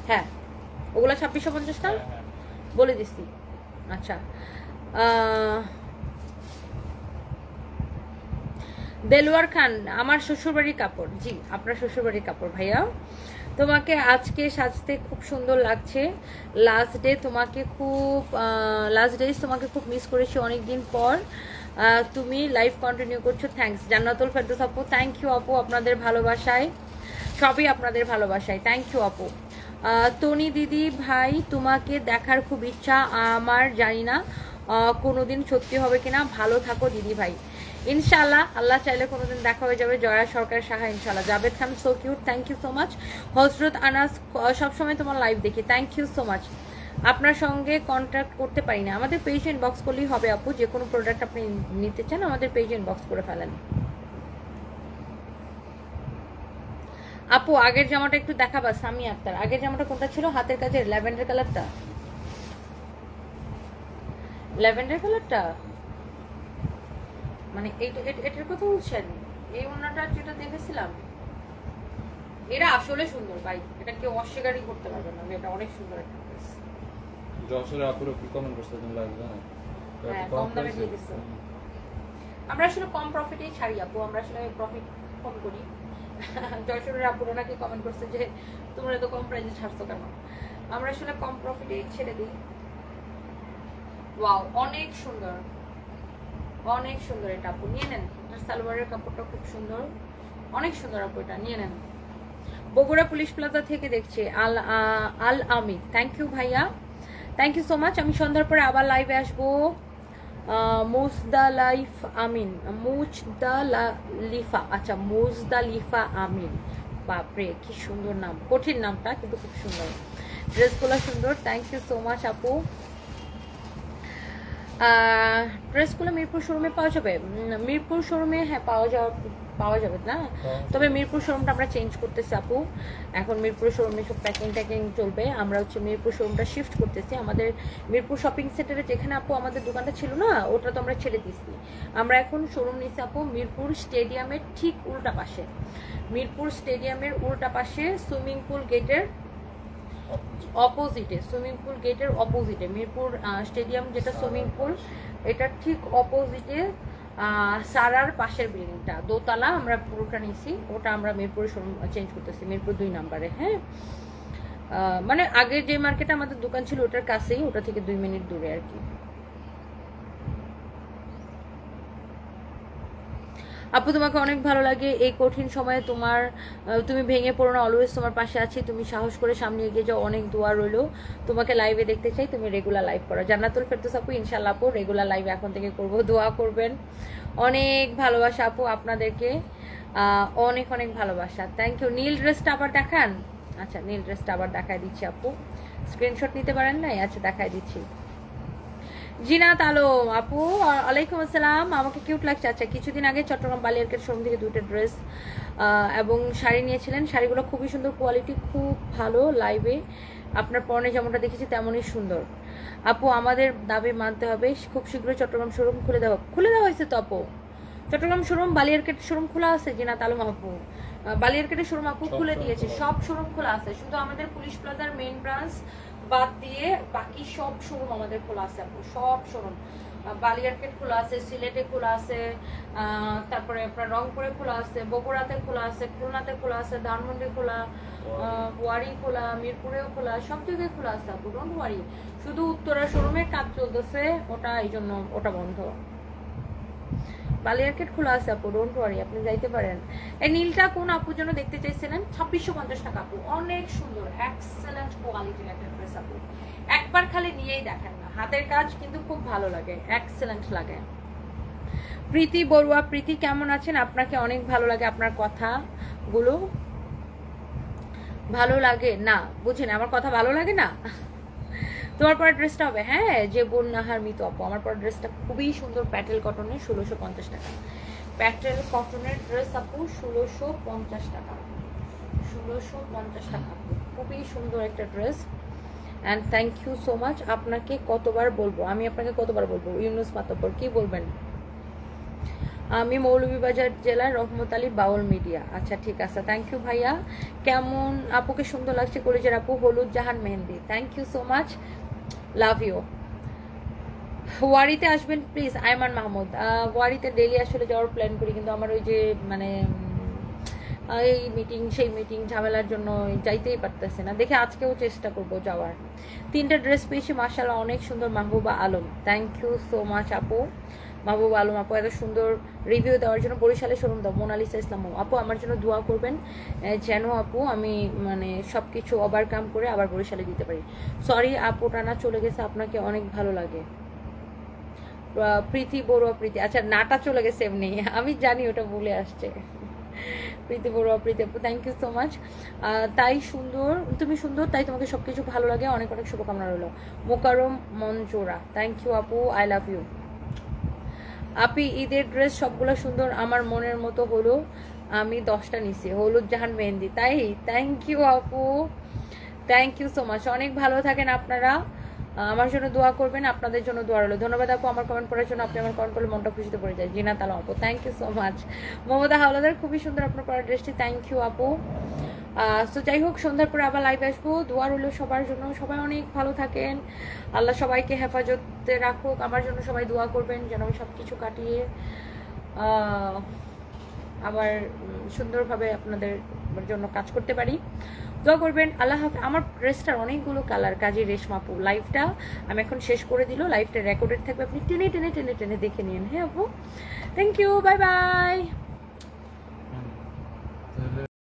হ্যাঁ, ওগুলা 2650 টাকা বলে দিচ্ছি। আচ্ছা, দেলোয়ার খান, আমার শ্বশুরবাড়ির কাপড়। জি, আপনার শ্বশুরবাড়ির কাপড় ভাইয়া। তোমাকে আজকে সাজতে খুব সুন্দর লাগছে। লাস্ট ডে তোমাকে খুব মিস করেছি অনেকদিন পর। তুমি লাইভ কন্টিনিউ করছো, থ্যাঙ্কস। জান্নাতুল ফেরদৌস আপু, থ্যাংক ইউ আপু, আপনাদের ভালোবাসায়, সবই আপনাদের ভালোবাসায়, থ্যাংক ইউ আপু। টনি দিদি ভাই, তোমাকে দেখার খুব ইচ্ছা আমার, জানি না কোনোদিন সত্যি হবে কিনা। ভালো থাকো দিদি ভাই। ইনশাল্লাহ, আল্লাহ চাইলে কোনোদিন দেখা হয়ে যাবে। জয়া সরকার সাহা, ইনশাল্লাহ। Javed Khan, so cute, thank you so much. Hazrat Anas, সবসময় তোমার লাইভ দেখি, থ্যাংক ইউ সো মাচ। আপনার সঙ্গে কন্ট্যাক্ট করতে পারি না, আমাদের পেজ ইনবক্স করলেই হবে আপু। যে কোনো প্রোডাক্ট আপনি নিতে চান আমাদের পেজ ইনবক্স করে ফেলেন আপু। আগের জামাটা একটু দেখাবা সামি আক্তার। আগের জামাটা কোনটা ছিল? হাতের কাজের ল্যাভেন্ডার কালারটা, ল্যাভেন্ডার কালারটা, মানে এটার কথা বলছেন? এই ওনাটা যেটা দেখেছিলাম, এটা আসলে সুন্দর ভাই, এটা কেউ অস্বীকারই করতে পারবে না, এটা অনেক সুন্দর একটা ড্রেস। যশোরে আপুরে কি কমেন্ট করছে তুমি লাগবে না? হ্যাঁ, কম দামে দিয়ে দিছে। আমরা আসলে কম প্রফিটেই ছাড়ি আপু, আমরা আসলে প্রফিট কম করি। যশোরের আপুরা নাকি কমেন্ট করছে যে তোমরা তো কম প্রাইসে ছাড়ছো কেন? আমরা আসলে কম প্রফিটেই ছেড়ে দিই। ওয়াও, অনেক সুন্দর, অনেক সুন্দর এটা আপু, নিয়ে নেন। সালোয়ারের কাপড়টা খুব সুন্দর, অনেক সুন্দর আপু, এটা নিয়ে নেন। বগুড়া পুলিশ প্লাজা থেকে দেখছে আল আমিন, থ্যাংক ইউ ভাইয়া, থ্যাংক ইউ সো মাচ। আমি সন্ধ্যার পরে আবার লাইভে আসবো। মুজদালিফা, আচ্ছা মুজদালিফা আমিন, বাপরে কি সুন্দর নাম, কঠিন নামটা কিন্তু খুব সুন্দর। ড্রেসগুলো সুন্দর, থ্যাংক ইউ সো মাচ আপু। ড্রেসগুলো মিরপুর শোরুমে পাওয়া যাবে? মিরপুর শোরুমে হ্যাঁ পাওয়া যাবে না, তবে মিরপুর শোরুমটা আমরা চেঞ্জ করতেছি আপু। এখন মিরপুর শোরুমে সব প্যাকিং চলবে। আমরা হচ্ছে মিরপুর শোরুমটা শিফট করতেছি। আমাদের মিরপুর শপিং সেন্টারে যেখানে আপু আমাদের দোকানটা ছিল না, ওটা তো আমরা ছেড়ে দিচ্ছি। আমরা এখন শোরুম নিচ্ছি আপু মিরপুর স্টেডিয়ামের ঠিক উল্টা পাশে, মিরপুর স্টেডিয়ামের উল্টা পাশে, সুইমিং পুল গেটের অপোজিটে, সুইমিং পুল গেটের অপোজিটে মিরপুর স্টেডিয়াম যেটা সুইমিং পুল, এটা ঠিক অপোজিটে সারার পাশের বিল্ডিংটা দোতলা আমরা পুরোটা নিছি, ওটা আমরা মিরপুরে চেঞ্জ করতেছি, মিরপুর 2 নম্বরে। হ্যাঁ, মানে আগে যে মার্কেটে আমাদের দোকান ছিল ওটার কাছেই, ওটা থেকে 2 মিনিট দূরে আর কি। আপু তোমাকে অনেক ভালো লাগে এই কঠিন সময়ে, তুমি ভেঙে পড়ো না, অলওয়েজ তোমার পাশে আছি, তুমি সাহস করে সামনে এগিয়ে যাও, অনেক দোয়া রইলো। তোমাকে লাইভে দেখতে চাই, তুমি রেগুলার লাইভ করো। জান্নাতুল ফেরদৌস আপু, ইনশাআল্লাহ আপু রেগুলার লাইভ এখন থেকে করবো, দোয়া করবেন। অনেক ভালোবাসা আপু আপনাদেরকে, অনেক অনেক ভালোবাসা, থ্যাংক ইউ। নীল ড্রেসটা আবার দেখান। আচ্ছা, নীল ড্রেসটা আবার দেখাই দিচ্ছি আপু, স্ক্রিনশট নিতে পারেন নাই? আচ্ছা, দেখাই দিচ্ছি। জিনাত আলম আপু, ওয়ালাইকুম আসসালাম, আমাকে কিউট লাগছে। আচ্ছা, কিছুদিন আগে চট্টগ্রাম বালিয়ারকের শোরুম থেকে 2টা ড্রেস এবং শাড়ি নিয়েছিলেন, শাড়িগুলো খুবই সুন্দর, কোয়ালিটি খুব ভালো। লাইভে আপনার পরনে যেমনটা দেখেছি তেমনই সুন্দর আপু। আমাদের দাবি মানতে হবে, খুব শীঘ্রই চট্টগ্রাম শোরুম খুলে দেওয়া হয়েছে তো আপু, চট্টগ্রাম শোরুম, বালিয়ারকেট শোরুম খোলা আছে জিনাত আলম আপু, বালিয়ারকেটের শোরুম আপু খুলে দিয়েছে, সব শোরুম খোলা আছে, শুধু আমাদের পুলিশ প্লাজার মেইন ব্রাঞ্চ বাদ দিয়ে বাকি সব শোরুম আমাদের খোলা আছে আপু, সব শোরুম। বালিয়ারকেট খোলা আছে, সিলেটে খোলা আছে, তারপরে আপনার রংপুরে খোলা আছে, বগুড়াতে খোলা আছে, খুলনাতে খোলা আছে, ধানমন্ডি খোলা, ওয়ারি খোলা, মিরপুরেও খোলা, সব জায়গায় খোলা আছে আপু, ডোন্ট ওয়ারি। শুধু উত্তরা শোরুমে কাজ চলতেছে, ওটা এই জন্য ওটা বন্ধ। বালিয়ারকেট খোলা আছে আপু, ডোন্ট ওয়ারি, আপনি যাইতে পারেন। এই নীলটা কোন আপুর জন্য দেখতে চাইছিলেন? 2650 টাকা আপু, অনেক সুন্দর, এক্সেলেন্ট কোয়ালিটির একটা ড্রেস আপু, একবার খালি নিয়েই দেখেন না, হাতের কাজ কিন্তু খুব ভালো লাগে, এক্সেলেন্ট লাগে। প্রীতি বড়ুয়া, প্রীতি কেমন আছেন? আপনাকে অনেক ভালো লাগে, আপনার কথাগুলো ভালো লাগে না, বুঝেন আমার কথা ভালো লাগে না? তোমার পরে ড্রেসটা হবে, হ্যাঁ যে বোন নাহার মিতু আপু, আমার পরে ড্রেসটা খুবই সুন্দর, প্যাটেল কটনের, 1650 টাকা, প্যাটেল কটনের ড্রেস আপু, 1650 টাকা, 1650 টাকা আপু, খুবই সুন্দর একটা dress. And thank you so much. আপনাকে কতবার বলবো, আমি আপনাকে কতবার বলবো? ইউনুস মাতব্বর, কি বলবেন? আমি মৌলভীবাজার জেলার রহমত আলী বাউল মিডিয়া। আচ্ছা ঠিক আছে, থ্যাংক ইউ ভাইয়া। কেমন আপুকে সুন্দর লাগছে কলেজের আপু, হলুদ Jahan Mehendi, thank you so much, love you. ওয়ারিতে আসবেন প্লিজ, আয়মান মাহমুদ। ওয়ারিতে ডেলি আসলে যাওয়ার প্ল্যান করি, কিন্তু আমার ওই যে মানে এই মিটিং সেই মিটিং ঝামেলার জন্য যাইতেই পারতেছে না, দেখে আজকেও চেষ্টা করব যাওয়ার। 3টা ড্রেস পেয়েছি মাশাআল্লাহ, অনেক সুন্দর। Mahbuba Alam, thank you so much আপু, মাহবুবা আলম আপু এত সুন্দর রিভিউ দেওয়ার জন্য। বরিশালে শোরুম দাও, মোনালিসা ইসলাম আপু, আমার জন্য দোয়া করবেন যেন আপু আমি মানে সব কিছু ওভারকাম করে আবার বরিশালে দিতে পারি। সরি আপু টানা চলে গেছে, আপনাকে অনেক ভালো লাগে। প্রীতি বড়ুয়া, প্রীতি, আচ্ছা নাটা চলে গেছে এমনি, আমি জানি ওটা ভুলে আসছে। প্রীতি বড়ুয়া, প্রীতি আপু, থ্যাংক ইউ সো মাচ। তাই সুন্দর, তুমি সুন্দর তাই তোমাকে সবকিছু ভালো লাগে, অনেক অনেক শুভকামনা রইল। মোকারম মঞ্জুরা, থ্যাংক ইউ আপু, আই লাভ ইউ। আপি ঈদের ড্রেস সবগুলো সুন্দর, আমার মনের মতো হলো, আমি 10টা নিছি, হলুদ জাহান মেহেন্দি, তাই? থ্যাংক ইউ আপু, থ্যাংক ইউ সো মাচ, অনেক ভালো থাকেন আপনারা, আমার জন্য দোয়া করবেন, আপনাদের জন্য দোয়া রইল। ধন্যবাদ আপু আমার কমেন্ট করার জন্য, আপনি আমার কমেন্ট করলে মনটা খুশিতে পড়ে যায়। জিনাত আলম আপু, thank you so much. Mamata Howlader, খুবই সুন্দর আপনার পরা ড্রেসটি, থ্যাংক ইউ আপু। তো যাই হোক, সন্ধ্যার পরে আবার লাইভ আসবো, দোয়া রইল সবার জন্য, সবাই অনেক ভালো থাকেন, আল্লাহ সবাইকে হেফাজতে রাখুক, আমার জন্য সবাই দোয়া করবেন যেন আমি সব কিছু কাটিয়ে আবার সুন্দরভাবে আপনাদের জন্য কাজ করতে পারি, দোয়া করবেন। আল্লাহ হাফেজ। আমার ড্রেসটার অনেকগুলো কালার, কাজী রেশমাপু, লাইভটা আমি এখন শেষ করে দিল, লাইভটা রেকর্ডেড থাকবে, আপনি টেনে টেনে টেনে টেনে দেখে নিন, হ্যাঁ আপু, থ্যাংক ইউ, বাই বাই।